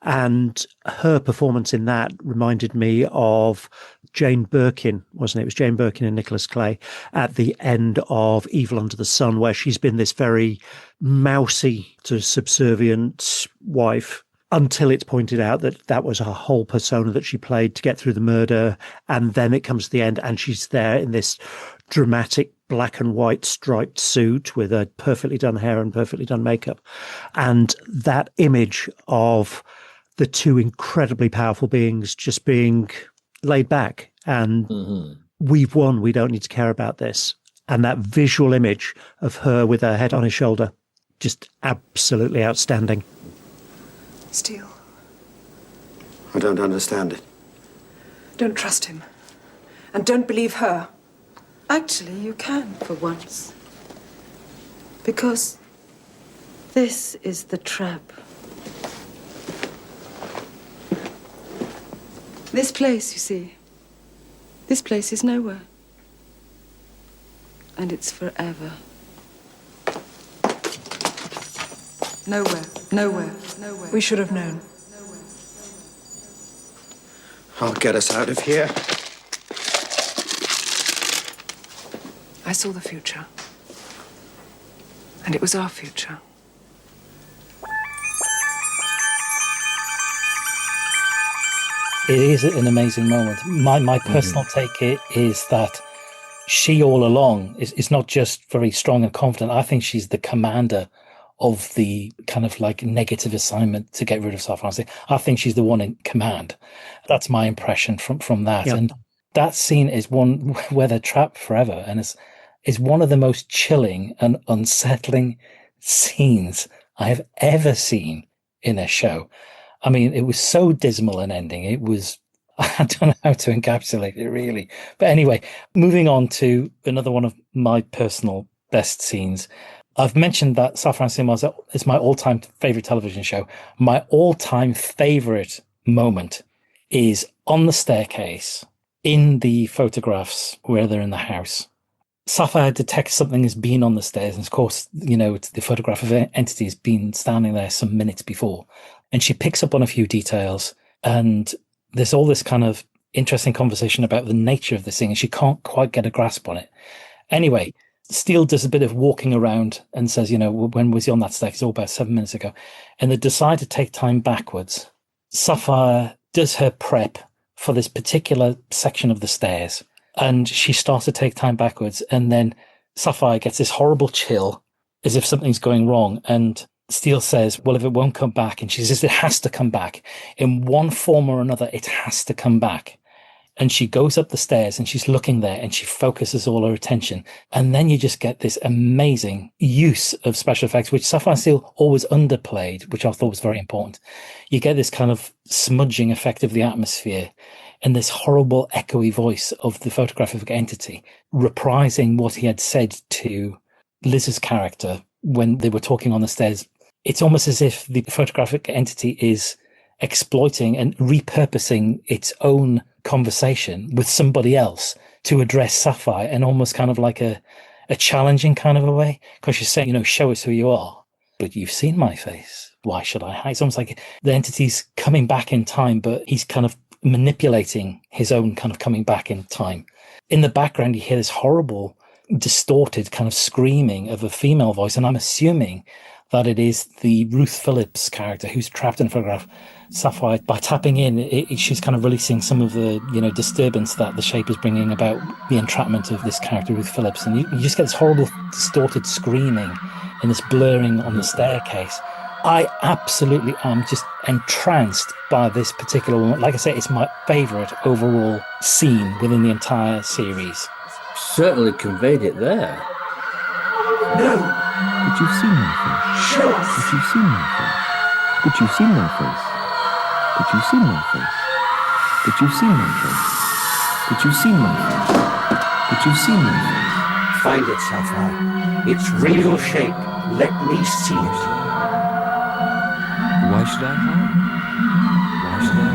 And her performance in that reminded me of Jane Birkin, wasn't it? It was Jane Birkin and Nicholas Clay at the end of Evil Under the Sun, where she's been this very mousy to subservient wife until it's pointed out that that was her whole persona that she played to get through the murder. And then it comes to the end and she's there in this dramatic black and white striped suit with a perfectly done hair and perfectly done makeup. And that image of the two incredibly powerful beings just being laid back and we've won, we don't need to care about this. And that visual image of her with her head on his shoulder, just absolutely outstanding. Steele, I don't understand it. don't trust him. And don't believe her. Actually, you can, for once. Because this is the trap. This place, you see, this place is nowhere. And it's forever. Nowhere, nowhere, nowhere. We should have known. I'll get us out of here. I saw the future. And it was our future. It is an amazing moment. My personal take is that she all along is not just very strong and confident. I think she's the commander of the kind of like negative assignment to get rid of Sapphire. I think she's the one in command. That's my impression from that. Yeah. And that scene is one where they're trapped forever. And is one of the most chilling and unsettling scenes I have ever seen in a show. I mean, it was so dismal an ending. It was, I don't know how to encapsulate it really. But anyway, moving on to another one of my personal best scenes. I've mentioned that Sapphire and Steel is my all-time favorite television show. My all-time favorite moment is on the staircase in the photographs where they're in the house. Sapphire detects something has been on the stairs. And of course, you know, it's the photograph of an entity has been standing there some minutes before. And she picks up on a few details. And there's all this kind of interesting conversation about the nature of this thing. And she can't quite get a grasp on it. Anyway, Steele does a bit of walking around and says, you know, when was he on that stair? It's all about 7 minutes ago. And they decide to take time backwards. Sapphire does her prep for this particular section of the stairs. And she starts to take time backwards. And then Sapphire gets this horrible chill as if something's going wrong. And Steele says, well, if it won't come back. And she says, it has to come back. In one form or another, it has to come back. And she goes up the stairs and she's looking there and she focuses all her attention. And then you just get this amazing use of special effects, which Sapphire and Steel always underplayed, which I thought was very important. You get this kind of smudging effect of the atmosphere and this horrible echoey voice of the photographic entity reprising what he had said to Liz's character when they were talking on the stairs. It's almost as if the photographic entity is exploiting and repurposing its own conversation with somebody else to address Sapphire in almost kind of like a challenging kind of a way. Because she's saying, you know, show us who you are. But you've seen my face. Why should I hide? It's almost like the entity's coming back in time, but he's kind of manipulating his own kind of coming back in time. In the background, you hear this horrible, distorted kind of screaming of a female voice. And I'm assuming that it is the Ruth Phillips character who's trapped in a photograph. Sapphire, by tapping in, she's kind of releasing some of the, disturbance that the shape is bringing about the entrapment of this character, Ruth Phillips. And you just get this horrible, distorted screaming and this blurring on the staircase. I absolutely am just entranced by this particular woman. Like I say, it's my favourite overall scene within the entire series. Certainly conveyed it there. No! But you've seen my face. Show us! But you've seen my face. But you've seen my face. But you've seen my face. But you've seen my face. But you've seen my face. But you've seen my face. Find it, Sapphire. Its real shape. Let me see it. Why should I hide? Why should I?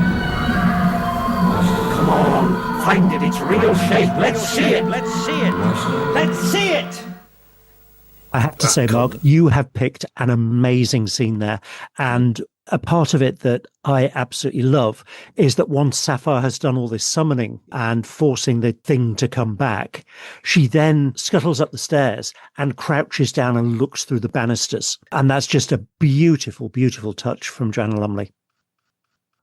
Come on, find it. Its real shape. Let's see it. Let's see it. Why should I? Let's see it. I have to say, Mark, you have picked an amazing scene there. And a part of it that I absolutely love is that once Sapphire has done all this summoning and forcing the thing to come back, she then scuttles up the stairs and crouches down and looks through the banisters. And that's just a beautiful, beautiful touch from Joanna Lumley.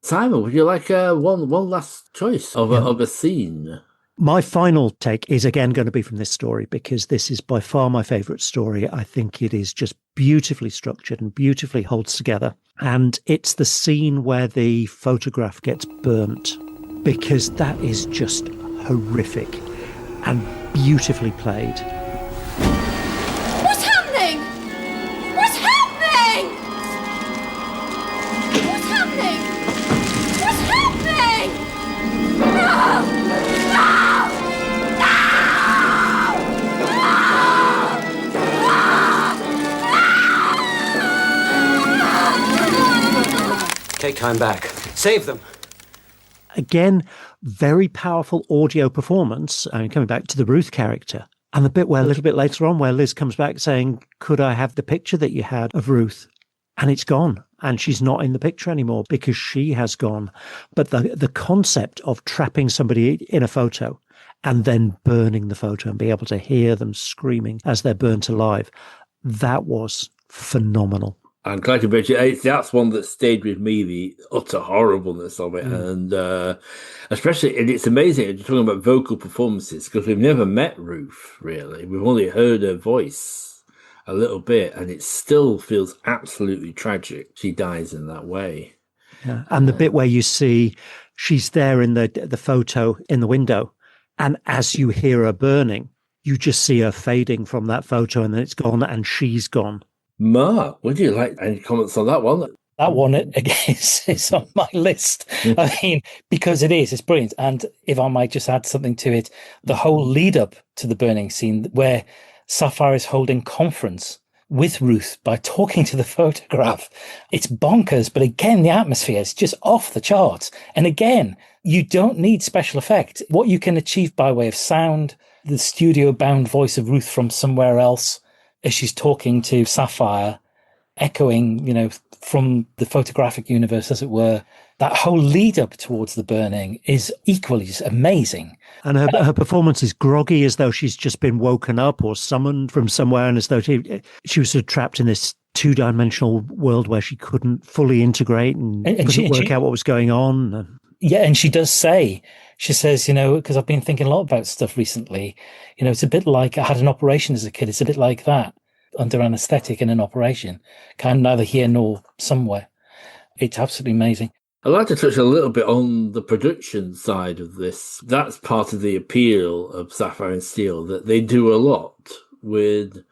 Simon, would you like one last choice of a scene? My final take is again going to be from this story, because this is by far my favourite story. I think it is just beautifully structured and beautifully holds together. And it's the scene where the photograph gets burnt, because that is just horrific and beautifully played. What's happening? What's happening? What's happening? What's happening? No! Take time back. Save them. Again, very powerful audio performance. I mean, coming back to the Ruth character. And the bit where a little bit later on where Liz comes back saying, could I have the picture that you had of Ruth? And it's gone. And she's not in the picture anymore because she has gone. But the concept of trapping somebody in a photo and then burning the photo and be able to hear them screaming as they're burnt alive, that was phenomenal. I'm glad you mentioned it. That's one that stayed with me, the utter horribleness of it. And especially, and it's amazing, you're talking about vocal performances, because we've never met Ruth, really. We've only heard her voice a little bit, and it still feels absolutely tragic. She dies in that way. Yeah. And the bit where you see she's there in the photo in the window, and as you hear her burning, you just see her fading from that photo, and then it's gone, and she's gone. Mark, would you like any comments on that one? That one, again, is on my list. I mean, because it's brilliant. And if I might just add something to it, the whole lead up to the burning scene where Sapphire is holding conference with Ruth by talking to the photograph. It's bonkers, but again, the atmosphere is just off the charts. And again, you don't need special effect. What you can achieve by way of sound, the studio-bound voice of Ruth from somewhere else, as she's talking to Sapphire, echoing, from the photographic universe, as it were, that whole lead up towards the burning is equally just amazing. And her performance is groggy, as though she's just been woken up or summoned from somewhere, and as though she was sort of trapped in this two-dimensional world where she couldn't fully integrate and couldn't work out what was going on. Yeah, and she says, because I've been thinking a lot about stuff recently, it's a bit like I had an operation as a kid. It's a bit like that, under anaesthetic in an operation. Kind of neither here nor somewhere. It's absolutely amazing. I'd like to touch a little bit on the production side of this. That's part of the appeal of Sapphire and Steel, that they do a lot with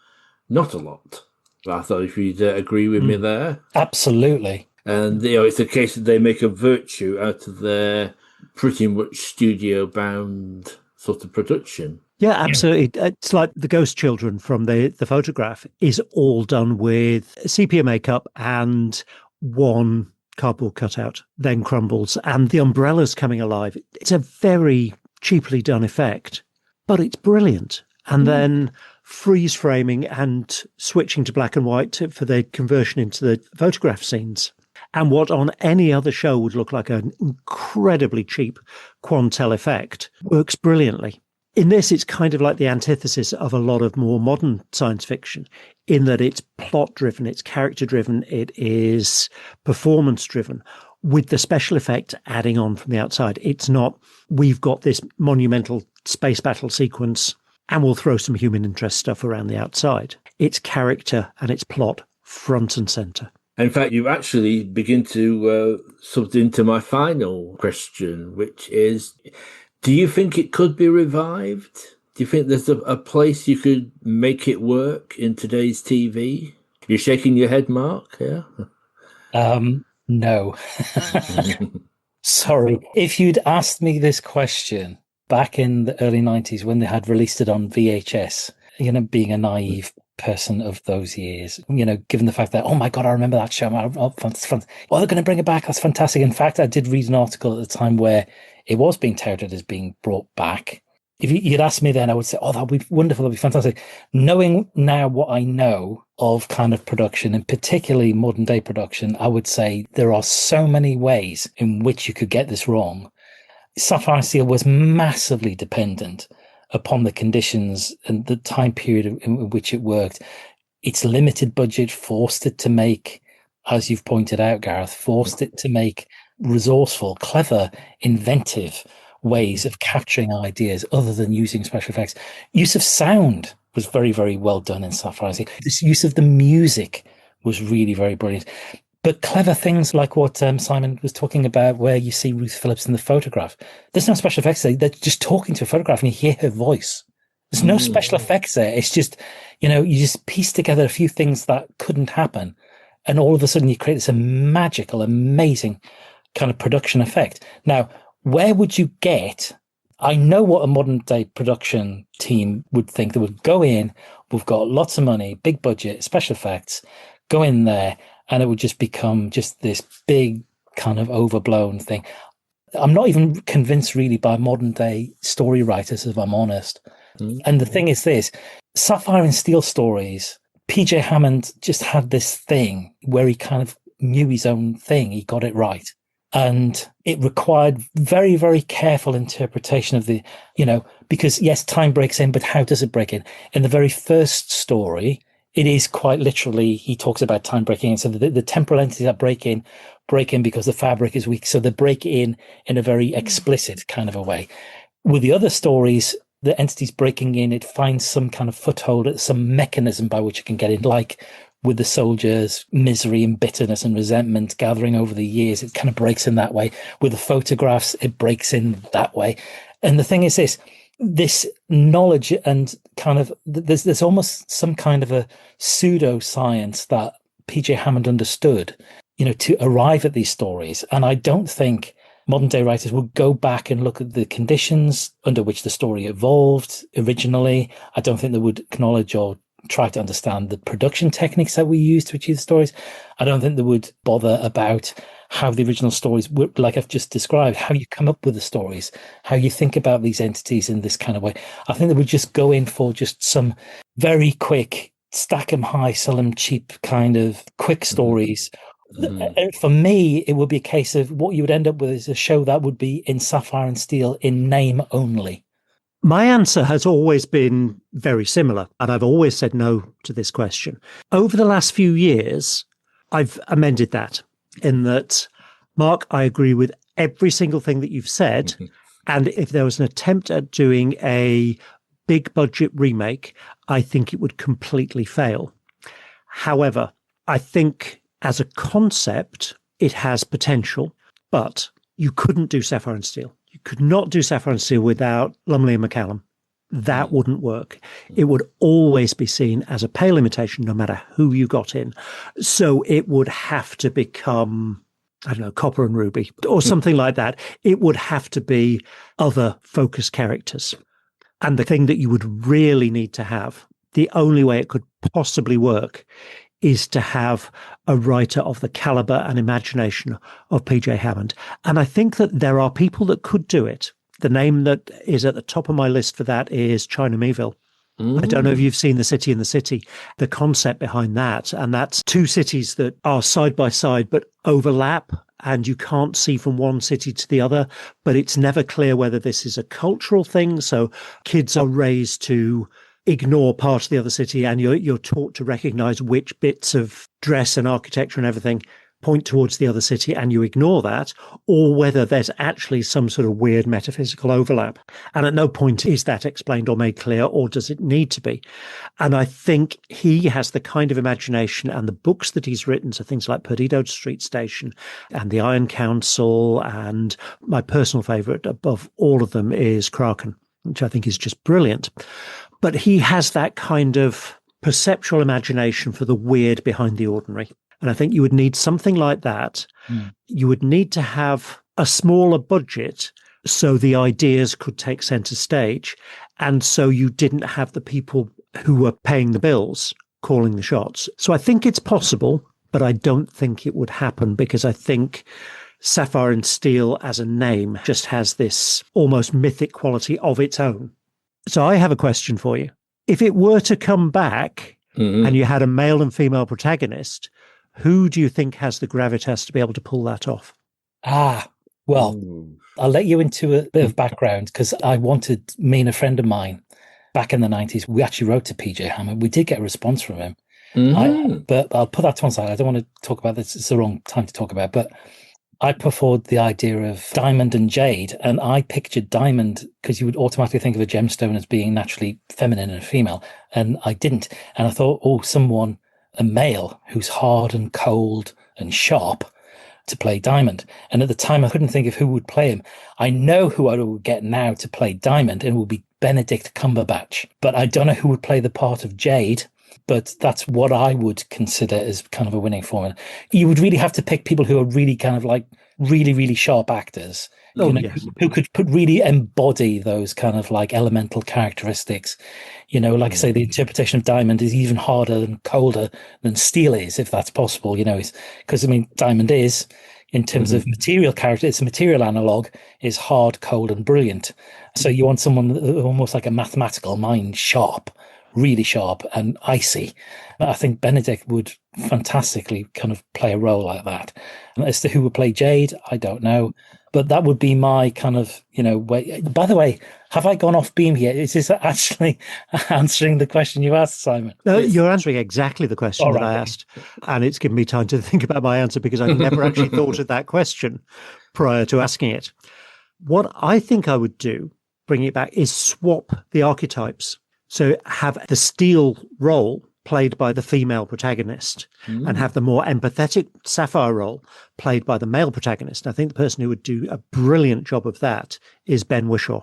not a lot. I thought if you'd agree with me there. Absolutely. And, it's a case that they make a virtue out of their pretty much studio-bound sort of production. Yeah, absolutely. It's like the Ghost Children from the photograph is all done with sepia makeup and one cardboard cutout, then crumbles, and the umbrella's coming alive. It's a very cheaply done effect, but it's brilliant. And then freeze framing and switching to black and white for the conversion into the photograph scenes. And what on any other show would look like an incredibly cheap Quantel effect works brilliantly. In this, it's kind of like the antithesis of a lot of more modern science fiction, in that it's plot driven, it's character driven, it is performance driven, with the special effect adding on from the outside. It's not, we've got this monumental space battle sequence and we'll throw some human interest stuff around the outside. It's character and it's plot front and center. In fact, you actually begin to sub into my final question, which is, do you think it could be revived? Do you think there's a place you could make it work in today's TV? You're shaking your head, Mark, yeah? No. Sorry. If you'd asked me this question back in the early 90s when they had released it on VHS, being a naive person of those years, given the fact that, oh my God, I remember that show. Oh, they're going to bring it back. That's fantastic. In fact, I did read an article at the time where it was being touted as being brought back. If you'd asked me then, I would say, oh, that'd be wonderful. That'd be fantastic. Knowing now what I know of kind of production, and particularly modern day production, I would say there are so many ways in which you could get this wrong. Sapphire and Steel was massively dependent upon the conditions and the time period in which it worked. Its limited budget forced it to make, as you've pointed out, Gareth, forced it to make resourceful, clever, inventive ways of capturing ideas other than using special effects. Use of sound was very, very well done in Sapphire. This use of the music was really very brilliant. But clever things like what Simon was talking about, where you see Ruth Phillips in the photograph. There's no special effects there. They're just talking to a photograph and you hear her voice. There's no special effects there. It's just, you just piece together a few things that couldn't happen. And all of a sudden you create this magical, amazing kind of production effect. Now, where would you get? I know what a modern day production team would think. They would go in, we've got lots of money, big budget, special effects, go in there, and it would just become just this big kind of overblown thing. I'm not even convinced really by modern day story writers, if I'm honest. And the thing is this, Sapphire and Steel stories, PJ Hammond just had this thing where he kind of knew his own thing. He got it right. And it required very, very careful interpretation of the, because yes, time breaks in, but how does it break in? In the very first story, it is quite literally, he talks about time breaking in. So the temporal entities that break in because the fabric is weak. So they break in a very explicit kind of a way. With the other stories, the entities breaking in, it finds some kind of foothold, some mechanism by which it can get in, like with the soldiers' misery and bitterness and resentment gathering over the years, it kind of breaks in that way. With the photographs, it breaks in that way. And the thing is this knowledge and kind of, there's almost some kind of a pseudoscience that PJ Hammond understood, to arrive at these stories. And I don't think modern day writers would go back and look at the conditions under which the story evolved originally. I don't think they would acknowledge or try to understand the production techniques that we use to achieve the stories. I don't think they would bother about how the original stories were, like I've just described, how you come up with the stories, how you think about these entities in this kind of way. I think they would just go in for just some very quick, stack them high, sell them cheap kind of quick stories. For me, it would be a case of what you would end up with is a show that would be in Sapphire and Steel in name only. My answer has always been very similar, and I've always said no to this question. Over the last few years, I've amended that in that, Mark, I agree with every single thing that you've said. And if there was an attempt at doing a big budget remake, I think it would completely fail. However, I think as a concept, it has potential, but you couldn't do Sapphire and Steel. You could not do Sapphire and Steel without Lumley and McCallum. That wouldn't work. It would always be seen as a pale imitation, no matter who you got in. So it would have to become, I don't know, Copper and Ruby or something like that. It would have to be other focus characters. And the thing that you would really need to have, the only way it could possibly work, is to have a writer of the caliber and imagination of PJ Hammond. And I think that there are people that could do it. The name that is at the top of my list for that is China Miéville. I don't know if you've seen The City in the City, the concept behind that. And that's two cities that are side by side but overlap, and you can't see from one city to the other. But it's never clear whether this is a cultural thing. So kids are raised to ignore part of the other city, and you're taught to recognize which bits of dress and architecture and everything point towards the other city, and you ignore that, or whether there's actually some sort of weird metaphysical overlap. And at no point is that explained or made clear, or does it need to be. And I think he has the kind of imagination, and the books that he's written, so things like Perdido Street Station and The Iron Council, and my personal favorite above all of them is Kraken, which I think is just brilliant. But he has that kind of perceptual imagination for the weird behind the ordinary. And I think you would need something like that. You would need to have a smaller budget so the ideas could take center stage. And so you didn't have the people who were paying the bills calling the shots. So I think it's possible, but I don't think it would happen, because I think Sapphire and Steel as a name just has this almost mythic quality of its own. So I have a question for you. If it were to come back and you had a male and female protagonist, who do you think has the gravitas to be able to pull that off? Well, I'll let you into a bit of background, because I wanted, me and a friend of mine back in the 90s, we actually wrote to PJ Hammond. We did get a response from him. But I'll put that to one side. I don't want to talk about this. It's the wrong time to talk about it. But I put forward the idea of Diamond and Jade, and I pictured Diamond because you would automatically think of a gemstone as being naturally feminine and female, and I didn't. And I thought, a male who's hard and cold and sharp to play Diamond. And at the time, I couldn't think of who would play him. I know who I would get now to play Diamond, and it would be Benedict Cumberbatch. But I don't know who would play the part of Jade. But that's what I would consider as kind of a winning formula. You would really have to pick people who are really kind of like really, really sharp actors, who could really embody those kind of like elemental characteristics. Like I say, the interpretation of Diamond is even harder and colder than Steel is, if that's possible, because Diamond is, in terms of material character, it's a material analog, is hard, cold, and brilliant. So you want someone almost like a mathematical mind, sharp, really sharp and icy. I think Benedict would fantastically kind of play a role like that. And as to who would play Jade, I don't know. But that would be my kind of, way. By the way, have I gone off beam here? Is this actually answering the question you asked, Simon? No, you're answering exactly the question that I asked. And it's given me time to think about my answer, because I've never actually thought of that question prior to asking it. What I think I would do, bringing it back, is swap the archetypes. So have the Steel role played by the female protagonist and have the more empathetic Sapphire role played by the male protagonist. And I think the person who would do a brilliant job of that is Ben Whishaw.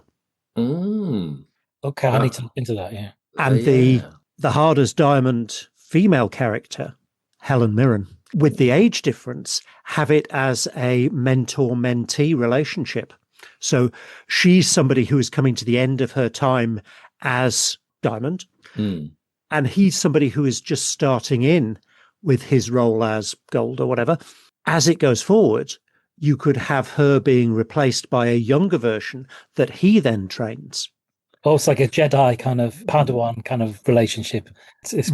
Okay, I need to look into that, yeah. And the hard as diamond female character, Helen Mirren, with the age difference, have it as a mentor-mentee relationship. So she's somebody who is coming to the end of her time as Diamond, and he's somebody who is just starting in with his role as Gold or whatever. As it goes forward, you could have her being replaced by a younger version that he then trains. Oh, it's like a Jedi kind of Padawan kind of relationship.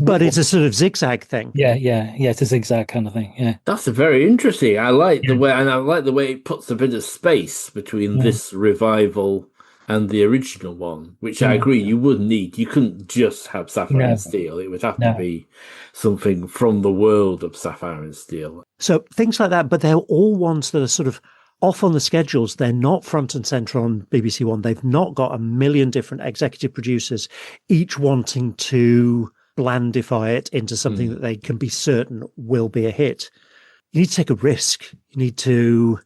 But it's a sort of zigzag thing. Yeah, it's a zigzag kind of thing. Yeah, that's very interesting. I like the way, and I like the way it puts a bit of space between this revival and the original one, which I agree you would need. You couldn't just have Sapphire and Steel. It would have to be something from the world of Sapphire and Steel. So things like that, but they're all ones that are sort of off on the schedules. They're not front and center on BBC One. They've not got a million different executive producers, each wanting to blandify it into something that they can be certain will be a hit. You need to take a risk. You need to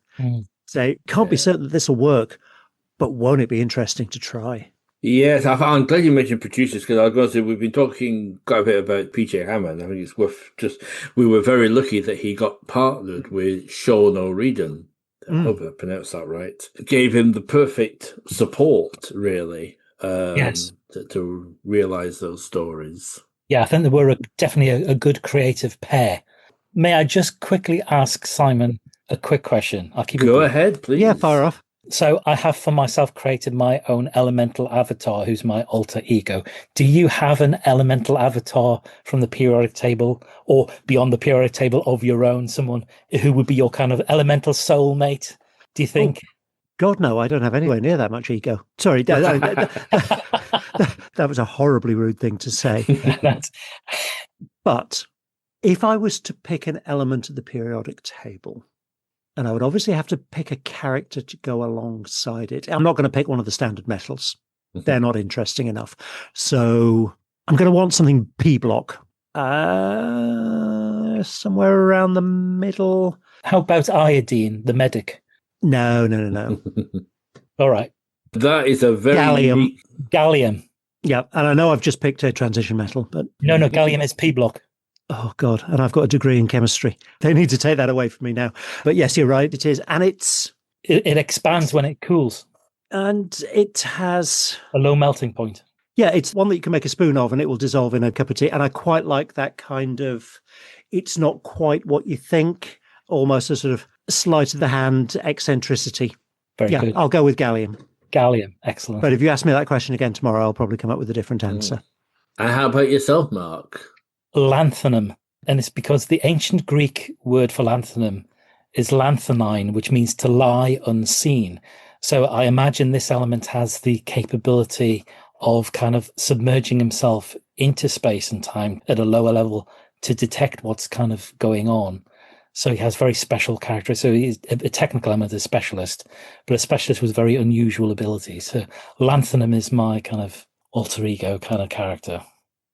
say, can't be certain that this will work, but won't it be interesting to try? Yes, I'm glad you mentioned producers, because I was going to say we've been talking quite a bit about PJ Hammond. I think it's worth we were very lucky that he got partnered with Sean O'Regan. I hope I pronounced that right. Gave him the perfect support, really, to realise those stories. Yeah, I think they were definitely a good creative pair. May I just quickly ask Simon a quick question? I'll keep it Go ahead, please. Yeah, fire off. So I have for myself created my own elemental avatar, who's my alter ego. Do you have an elemental avatar from the periodic table or beyond the periodic table of your own? Someone who would be your kind of elemental soulmate, do you think? Oh, God, no, I don't have anywhere near that much ego. Sorry, that was a horribly rude thing to say. But if I was to pick an element of the periodic table, and I would obviously have to pick a character to go alongside it. I'm not going to pick one of the standard metals. They're not interesting enough. So I'm going to want something P block. Somewhere around the middle. How about iodine, the medic? No. All right. That is a very Gallium. Yeah, and I know I've just picked a transition metal, but... No, gallium is P block. Oh, God. And I've got a degree in chemistry. They need to take that away from me now. But yes, you're right. It is. And it expands when it cools. And it has... a low melting point. Yeah, it's one that you can make a spoon of and it will dissolve in a cup of tea. And I quite like that kind of... It's not quite what you think. Almost a sort of sleight of the hand eccentricity. Very good. I'll go with gallium. Gallium. Excellent. But if you ask me that question again tomorrow, I'll probably come up with a different answer. And how about yourself, Mark? Lanthanum, and it's because the ancient Greek word for lanthanum is lanthanine, which means to lie unseen. So I imagine this element has the capability of kind of submerging himself into space and time at a lower level to detect what's kind of going on. So he has very special characteristics. So he's a technical element, a specialist, but a specialist with very unusual abilities. So lanthanum is my kind of alter ego kind of character.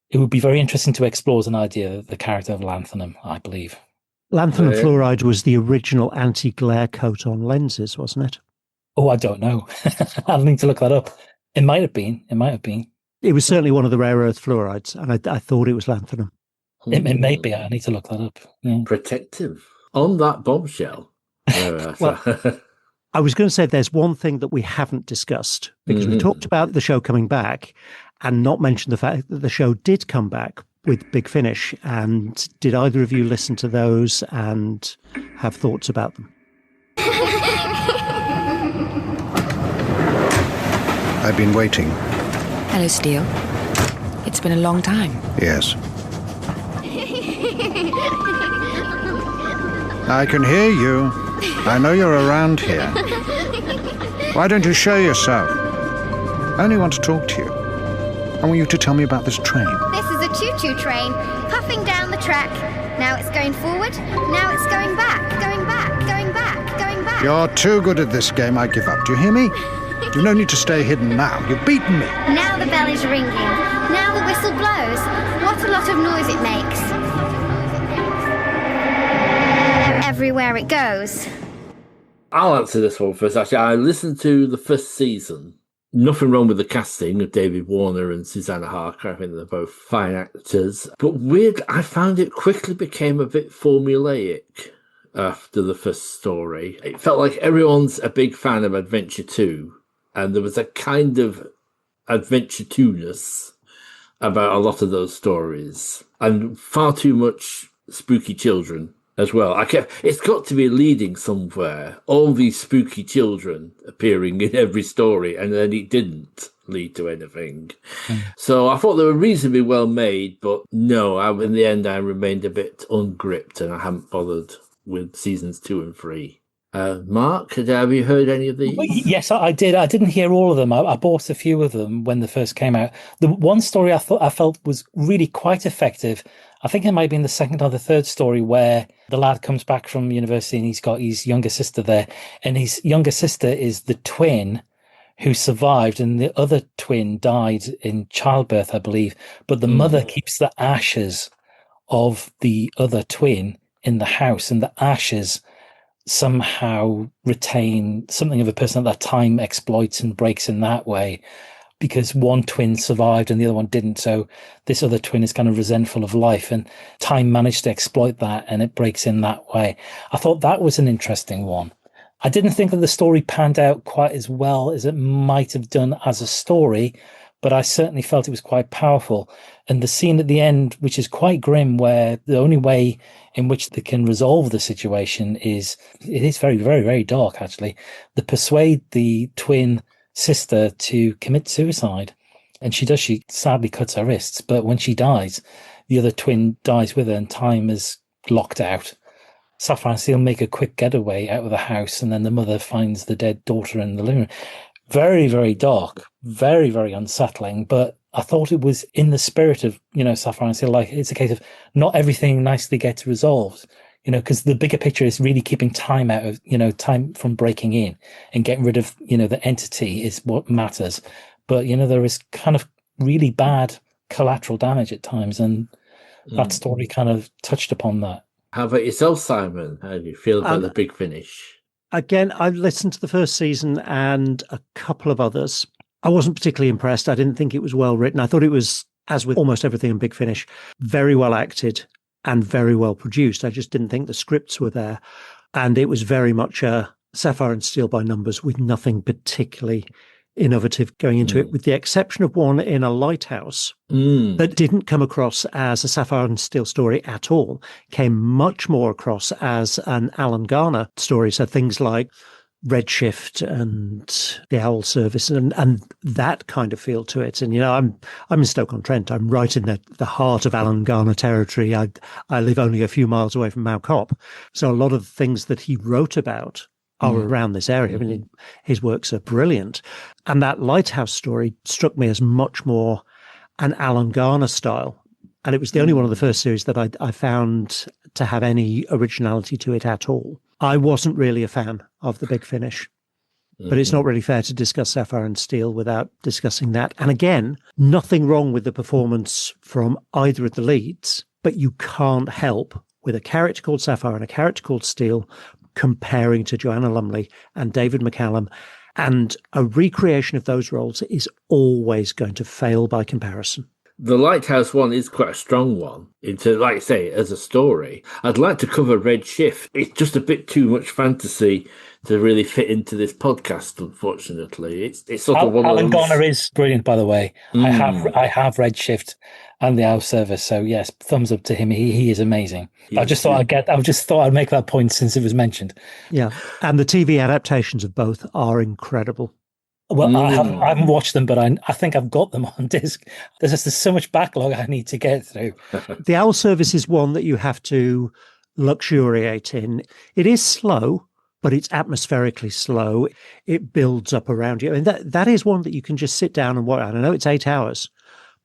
It would be very interesting to explore as an idea the character of lanthanum, I believe. Lanthanum fluoride was the original anti-glare coat on lenses, wasn't it? Oh, I don't know. I'll need to look that up. It might have been. It was certainly one of the rare earth fluorides, and I thought it was lanthanum. It may be. I need to look that up. Yeah. Protective. On that bombshell. Well, I was going to say there's one thing that we haven't discussed, because we talked about the show coming back and not mentioned the fact that the show did come back with Big Finish. And did either of you listen to those and have thoughts about them? I've been waiting. Hello, Steele. It's been a long time. Yes. I can hear you. I know you're around here. Why don't you show yourself? I only want to talk to you. I want you to tell me about this train. This is a choo-choo train, puffing down the track. Now it's going forward, now it's going back, going back, going back, going back. You're too good at this game, I give up. Do you hear me? You've no need to stay hidden now. You've beaten me. Now the bell is ringing. Now the whistle blows. What a lot of noise it makes. Everywhere it goes. I'll answer this one first. Actually, I listened to the first season. Nothing wrong with the casting of David Warner and Susanna Harker. I think they're both fine actors. But weird, I found it quickly became a bit formulaic after the first story. It felt like everyone's a big fan of Adventure 2. And there was a kind of Adventure 2-ness about a lot of those stories. And far too much spooky children as well. It's got to be leading somewhere. All these spooky children appearing in every story, and then it didn't lead to anything. So I thought they were reasonably well made, but no, in the end I remained a bit ungripped, and I haven't bothered with seasons 2 and 3. Mark, have you heard any of these? Yes, I did. I didn't hear all of them. I bought a few of them when they first came out. The one story I felt was really quite effective. I think it might have been the second or the third story where the lad comes back from university and he's got his younger sister there, and his younger sister is the twin who survived, and the other twin died in childbirth, I believe. But the mother keeps the ashes of the other twin in the house, and the ashes somehow retain something of a person at that time exploits and breaks in that way, because one twin survived and the other one didn't. So this other twin is kind of resentful of life, and time managed to exploit that, and it breaks in that way. I thought that was an interesting one. I didn't think that the story panned out quite as well as it might have done as a story, but I certainly felt it was quite powerful. And the scene at the end, which is quite grim, where the only way in which they can resolve the situation is, it is very, very, very dark, actually. They persuade the twin sister to commit suicide. And she does, she sadly cuts her wrists. But when she dies, the other twin dies with her, and time is locked out. Sapphire and Steel make a quick getaway out of the house, and then the mother finds the dead daughter in the living room. Very, very dark, very, very unsettling, but I thought it was in the spirit of, Sapphire and Steel. Like, it's a case of not everything nicely gets resolved, because the bigger picture is really keeping time out of, time from breaking in and getting rid of, the entity is what matters. But, there is kind of really bad collateral damage at times, and that story kind of touched upon that. How about yourself, Simon? How do you feel about the big finish? Again, I've listened to the first season and a couple of others. I wasn't particularly impressed. I didn't think it was well written. I thought it was, as with almost everything in Big Finish, very well acted and very well produced. I just didn't think the scripts were there. And it was very much a Sapphire and Steel by numbers with nothing particularly innovative going into it, with the exception of one in a lighthouse that didn't come across as a Sapphire and Steel story at all, came much more across as an Alan Garner story. So things like Redshift and the Owl Service and that kind of feel to it. And, I'm in Stoke-on-Trent. I'm right in the heart of Alan Garner territory. I live only a few miles away from Mount Cop. So a lot of the things that he wrote about are around this area. I mean, his works are brilliant. And that lighthouse story struck me as much more an Alan Garner style. And it was the only one of the first series that I found to have any originality to it at all. I wasn't really a fan of The Big Finish, but it's not really fair to discuss Sapphire and Steel without discussing that. And again, nothing wrong with the performance from either of the leads, but you can't help with a character called Sapphire and a character called Steel comparing to Joanna Lumley and David McCallum, and a recreation of those roles is always going to fail by comparison. The Lighthouse one is quite a strong one, like I say, as a story. I'd like to cover Redshift. It's just a bit too much fantasy to really fit into this podcast, unfortunately. It's sort of one Alan of those... Garner is brilliant, by the way. I have Redshift and the Owl Service, so yes, thumbs up to him. He is amazing. I just thought I'd make that point since it was mentioned. Yeah, and the TV adaptations of both are incredible. Well, I haven't watched them, but I think I've got them on disc. There's so much backlog I need to get through. The Owl Service is one that you have to luxuriate in. It is slow, but it's atmospherically slow. It builds up around you. I mean, that is one that you can just sit down and watch. I know it's 8 hours,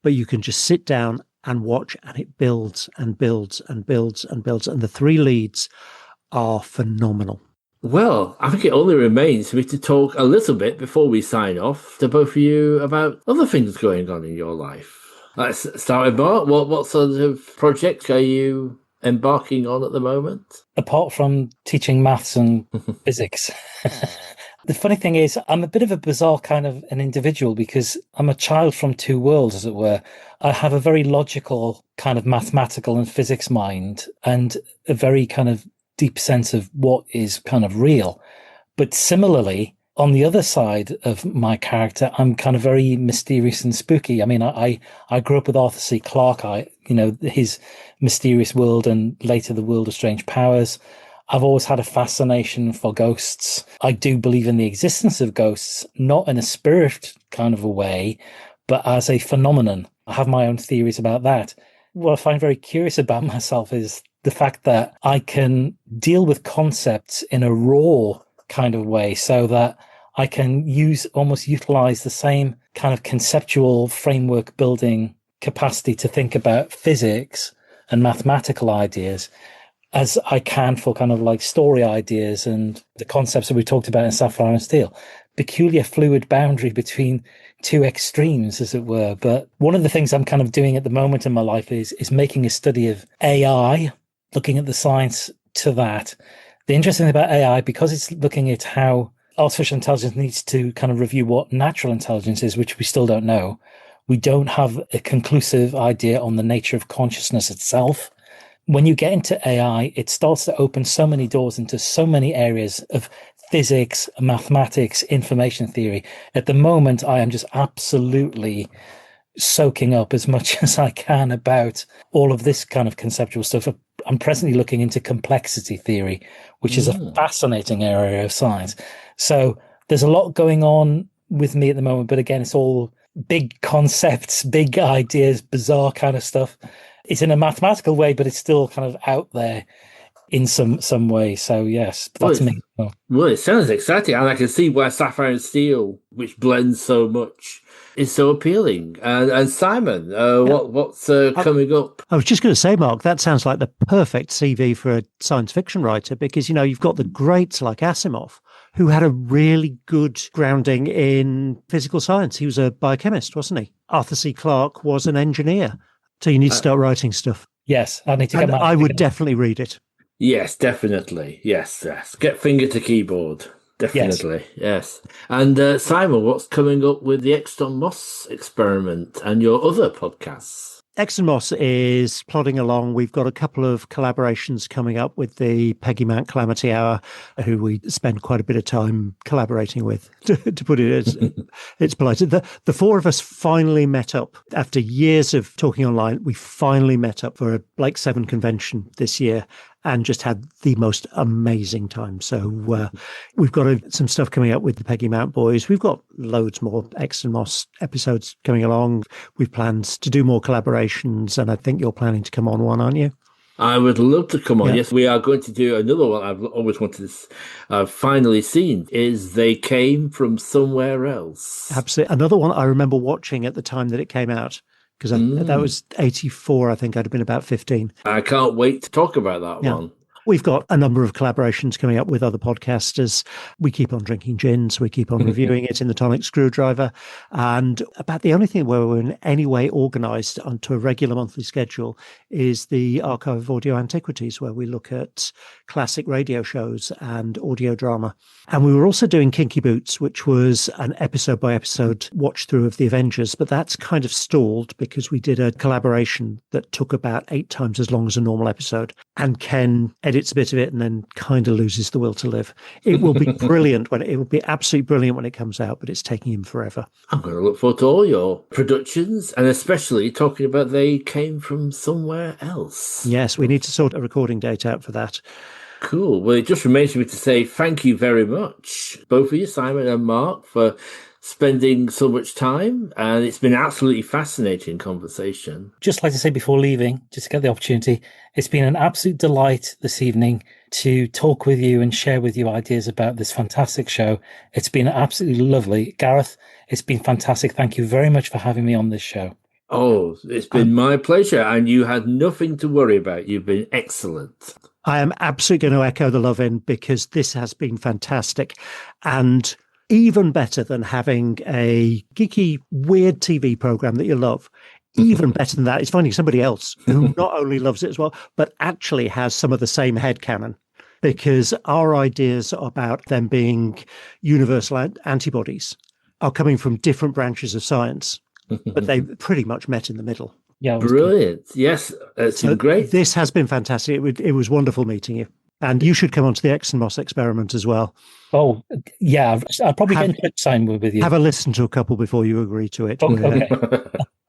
but you can just sit down and watch, and it builds and builds and builds and builds. And the three leads are phenomenal. Well, I think it only remains for me to talk a little bit before we sign off to both of you about other things going on in your life. Let's start with Mark. What sort of projects are you embarking on at the moment? Apart from teaching maths and physics. The funny thing is, I'm a bit of a bizarre kind of an individual because I'm a child from two worlds, as it were. I have a very logical kind of mathematical and physics mind and a very kind of deep sense of what is kind of real. But similarly, on the other side of my character, I'm kind of very mysterious and spooky. I mean, I grew up with Arthur C. Clarke, his mysterious world and later the world of strange powers. I've always had a fascination for ghosts. I do believe in the existence of ghosts, not in a spirit kind of a way, but as a phenomenon. I have my own theories about that. What I find very curious about myself is the fact that I can deal with concepts in a raw kind of way so that I can utilize the same kind of conceptual framework building capacity to think about physics and mathematical ideas as I can for kind of like story ideas and the concepts that we talked about in Sapphire and Steel. Peculiar fluid boundary between two extremes, as it were. But one of the things I'm kind of doing at the moment in my life is making a study of AI, looking at the science to that. The interesting thing about AI, because it's looking at how artificial intelligence needs to kind of review what natural intelligence is, which we still don't know. We don't have a conclusive idea on the nature of consciousness itself. When you get into AI, it starts to open so many doors into so many areas of physics, mathematics, information theory. At the moment, I am just absolutely soaking up as much as I can about all of this kind of conceptual stuff. I'm presently looking into complexity theory, which is a fascinating area of science. So there's a lot going on with me at the moment, but again, it's all big concepts, big ideas, bizarre kind of stuff. It's in a mathematical way, but it's still kind of out there in some way. So yes, that's me. Well, it sounds exciting, and I can see why Sapphire and Steel, which blends so much, is so appealing. And Simon, what's coming up? I was just going to say, Mark, that sounds like the perfect CV for a science fiction writer, because, you've got the greats like Asimov, who had a really good grounding in physical science. He was a biochemist, wasn't he? Arthur C. Clarke was an engineer. So you need to start writing stuff. Yes, I need to get I would definitely read it. Yes, definitely. Yes. Get finger to keyboard. Definitely, yes. And Simon, what's coming up with the Exton Moss experiment and your other podcasts? Exton Moss is plodding along. We've got a couple of collaborations coming up with the Peggy Mount Calamity Hour, who we spend quite a bit of time collaborating with, to put it as it's polite. The four of us finally met up after years of talking online. We finally met up for a Blake 7 convention this year and just had the most amazing time. So we've got some stuff coming up with the Peggy Mount boys. We've got loads more Exton Moss episodes coming along. We've plans to do more collaborations, and I think you're planning to come on one, aren't you? I would love to come on. Yeah. Yes, we are going to do another one I've always wanted to finally seen, is They Came From Somewhere Else. Absolutely. Another one I remember watching at the time that it came out, because that was 84. I think I'd have been about 15. I can't wait to talk about that one. We've got a number of collaborations coming up with other podcasters. We keep on drinking gin, so we keep on reviewing it in the Tonic Screwdriver. And about the only thing where we're in any way organised onto a regular monthly schedule is the Archive of Audio Antiquities, where we look at classic radio shows and audio drama. And we were also doing Kinky Boots, which was an episode-by-episode watch-through of the Avengers, but that's kind of stalled because we did a collaboration that took about 8 times as long as a normal episode. And Ken edits a bit of it and then kind of loses the will to live. It will be brilliant it will be absolutely brilliant when it comes out, but it's taking him forever. I'm going to look forward to all your productions, and especially talking about They Came From Somewhere Else. Yes, we need to sort a recording date out for that. Cool. Well, it just remains me to say thank you very much, both of you, Simon and Mark, for spending so much time, and it's been an absolutely fascinating conversation. Just like to say before leaving, just to get the opportunity, it's been an absolute delight this evening to talk with you and share with you ideas about this fantastic show. It's been absolutely lovely. Gareth, it's been fantastic. Thank you very much for having me on this show. Oh, it's been my pleasure, and you had nothing to worry about. You've been excellent. I am absolutely going to echo the love in, because this has been fantastic. And even better than having a geeky, weird TV program that you love, even better than that is finding somebody else who not only loves it as well, but actually has some of the same headcanon. Because our ideas about them being universal antibodies are coming from different branches of science, but they pretty much met in the middle. Yeah, brilliant. Yes, it's been great. This has been fantastic. It was wonderful meeting you. And you should come on to the Exton Moss experiment as well. Oh, yeah. I'll probably get in touch, Simon, with you. Have a listen to a couple before you agree to it. Okay.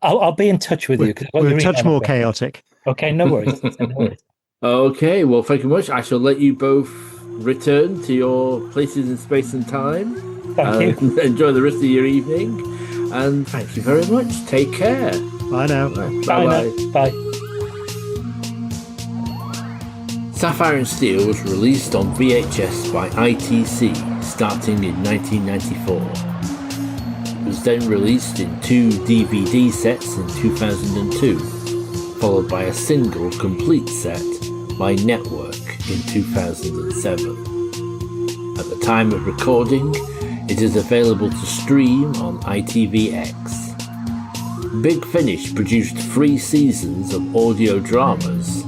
I'll be in touch with you. We're a touch more chaotic. Okay, no worries. No worries. Okay, well, thank you much. I shall let you both return to your places in space and time. Thank you. Enjoy the rest of your evening. And thank you very much. Take care. Bye now. Bye-bye. Bye. Sapphire and Steel was released on VHS by ITC starting in 1994. It was then released in 2 DVD sets in 2002, followed by a single complete set by Network in 2007. At the time of recording, it is available to stream on ITVX. Big Finish produced 3 seasons of audio dramas,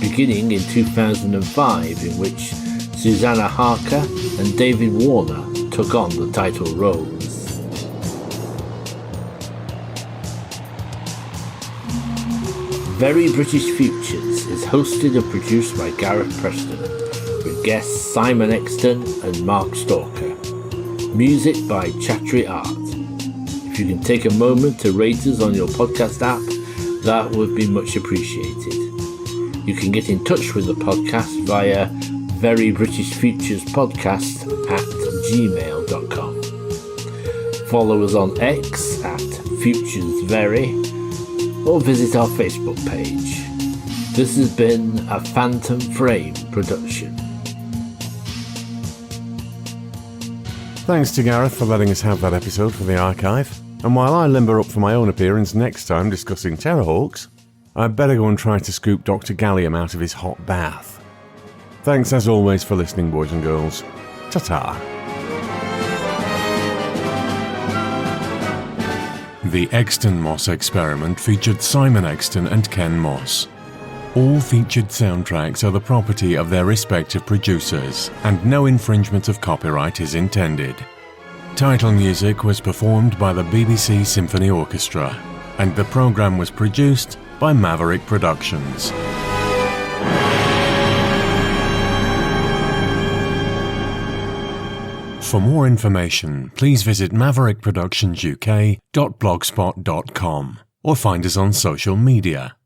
beginning in 2005, in which Susanna Harker and David Warner took on the title roles. Very British Futures is hosted and produced by Gareth Preston, with guests Simon Exton and Mark Stalker. Music by Chattery Art. If you can take a moment to rate us on your podcast app, that would be much appreciated. You can get in touch with the podcast via verybritishfuturespodcast@gmail.com. Follow us on X @FuturesVery or visit our Facebook page. This has been a Phantom Frame production. Thanks to Gareth for letting us have that episode for the archive. And while I limber up for my own appearance next time discussing Terrorhawks, I'd better go and try to scoop Dr. Gallium out of his hot bath. Thanks as always for listening, boys and girls. Ta-ta. The Exton Moss Experiment featured Simon Exton and Ken Moss. All featured soundtracks are the property of their respective producers, and no infringement of copyright is intended. Title music was performed by the BBC Symphony Orchestra, and the programme was produced by Maverick Productions. For more information, please visit maverickproductionsuk.blogspot.com or find us on social media.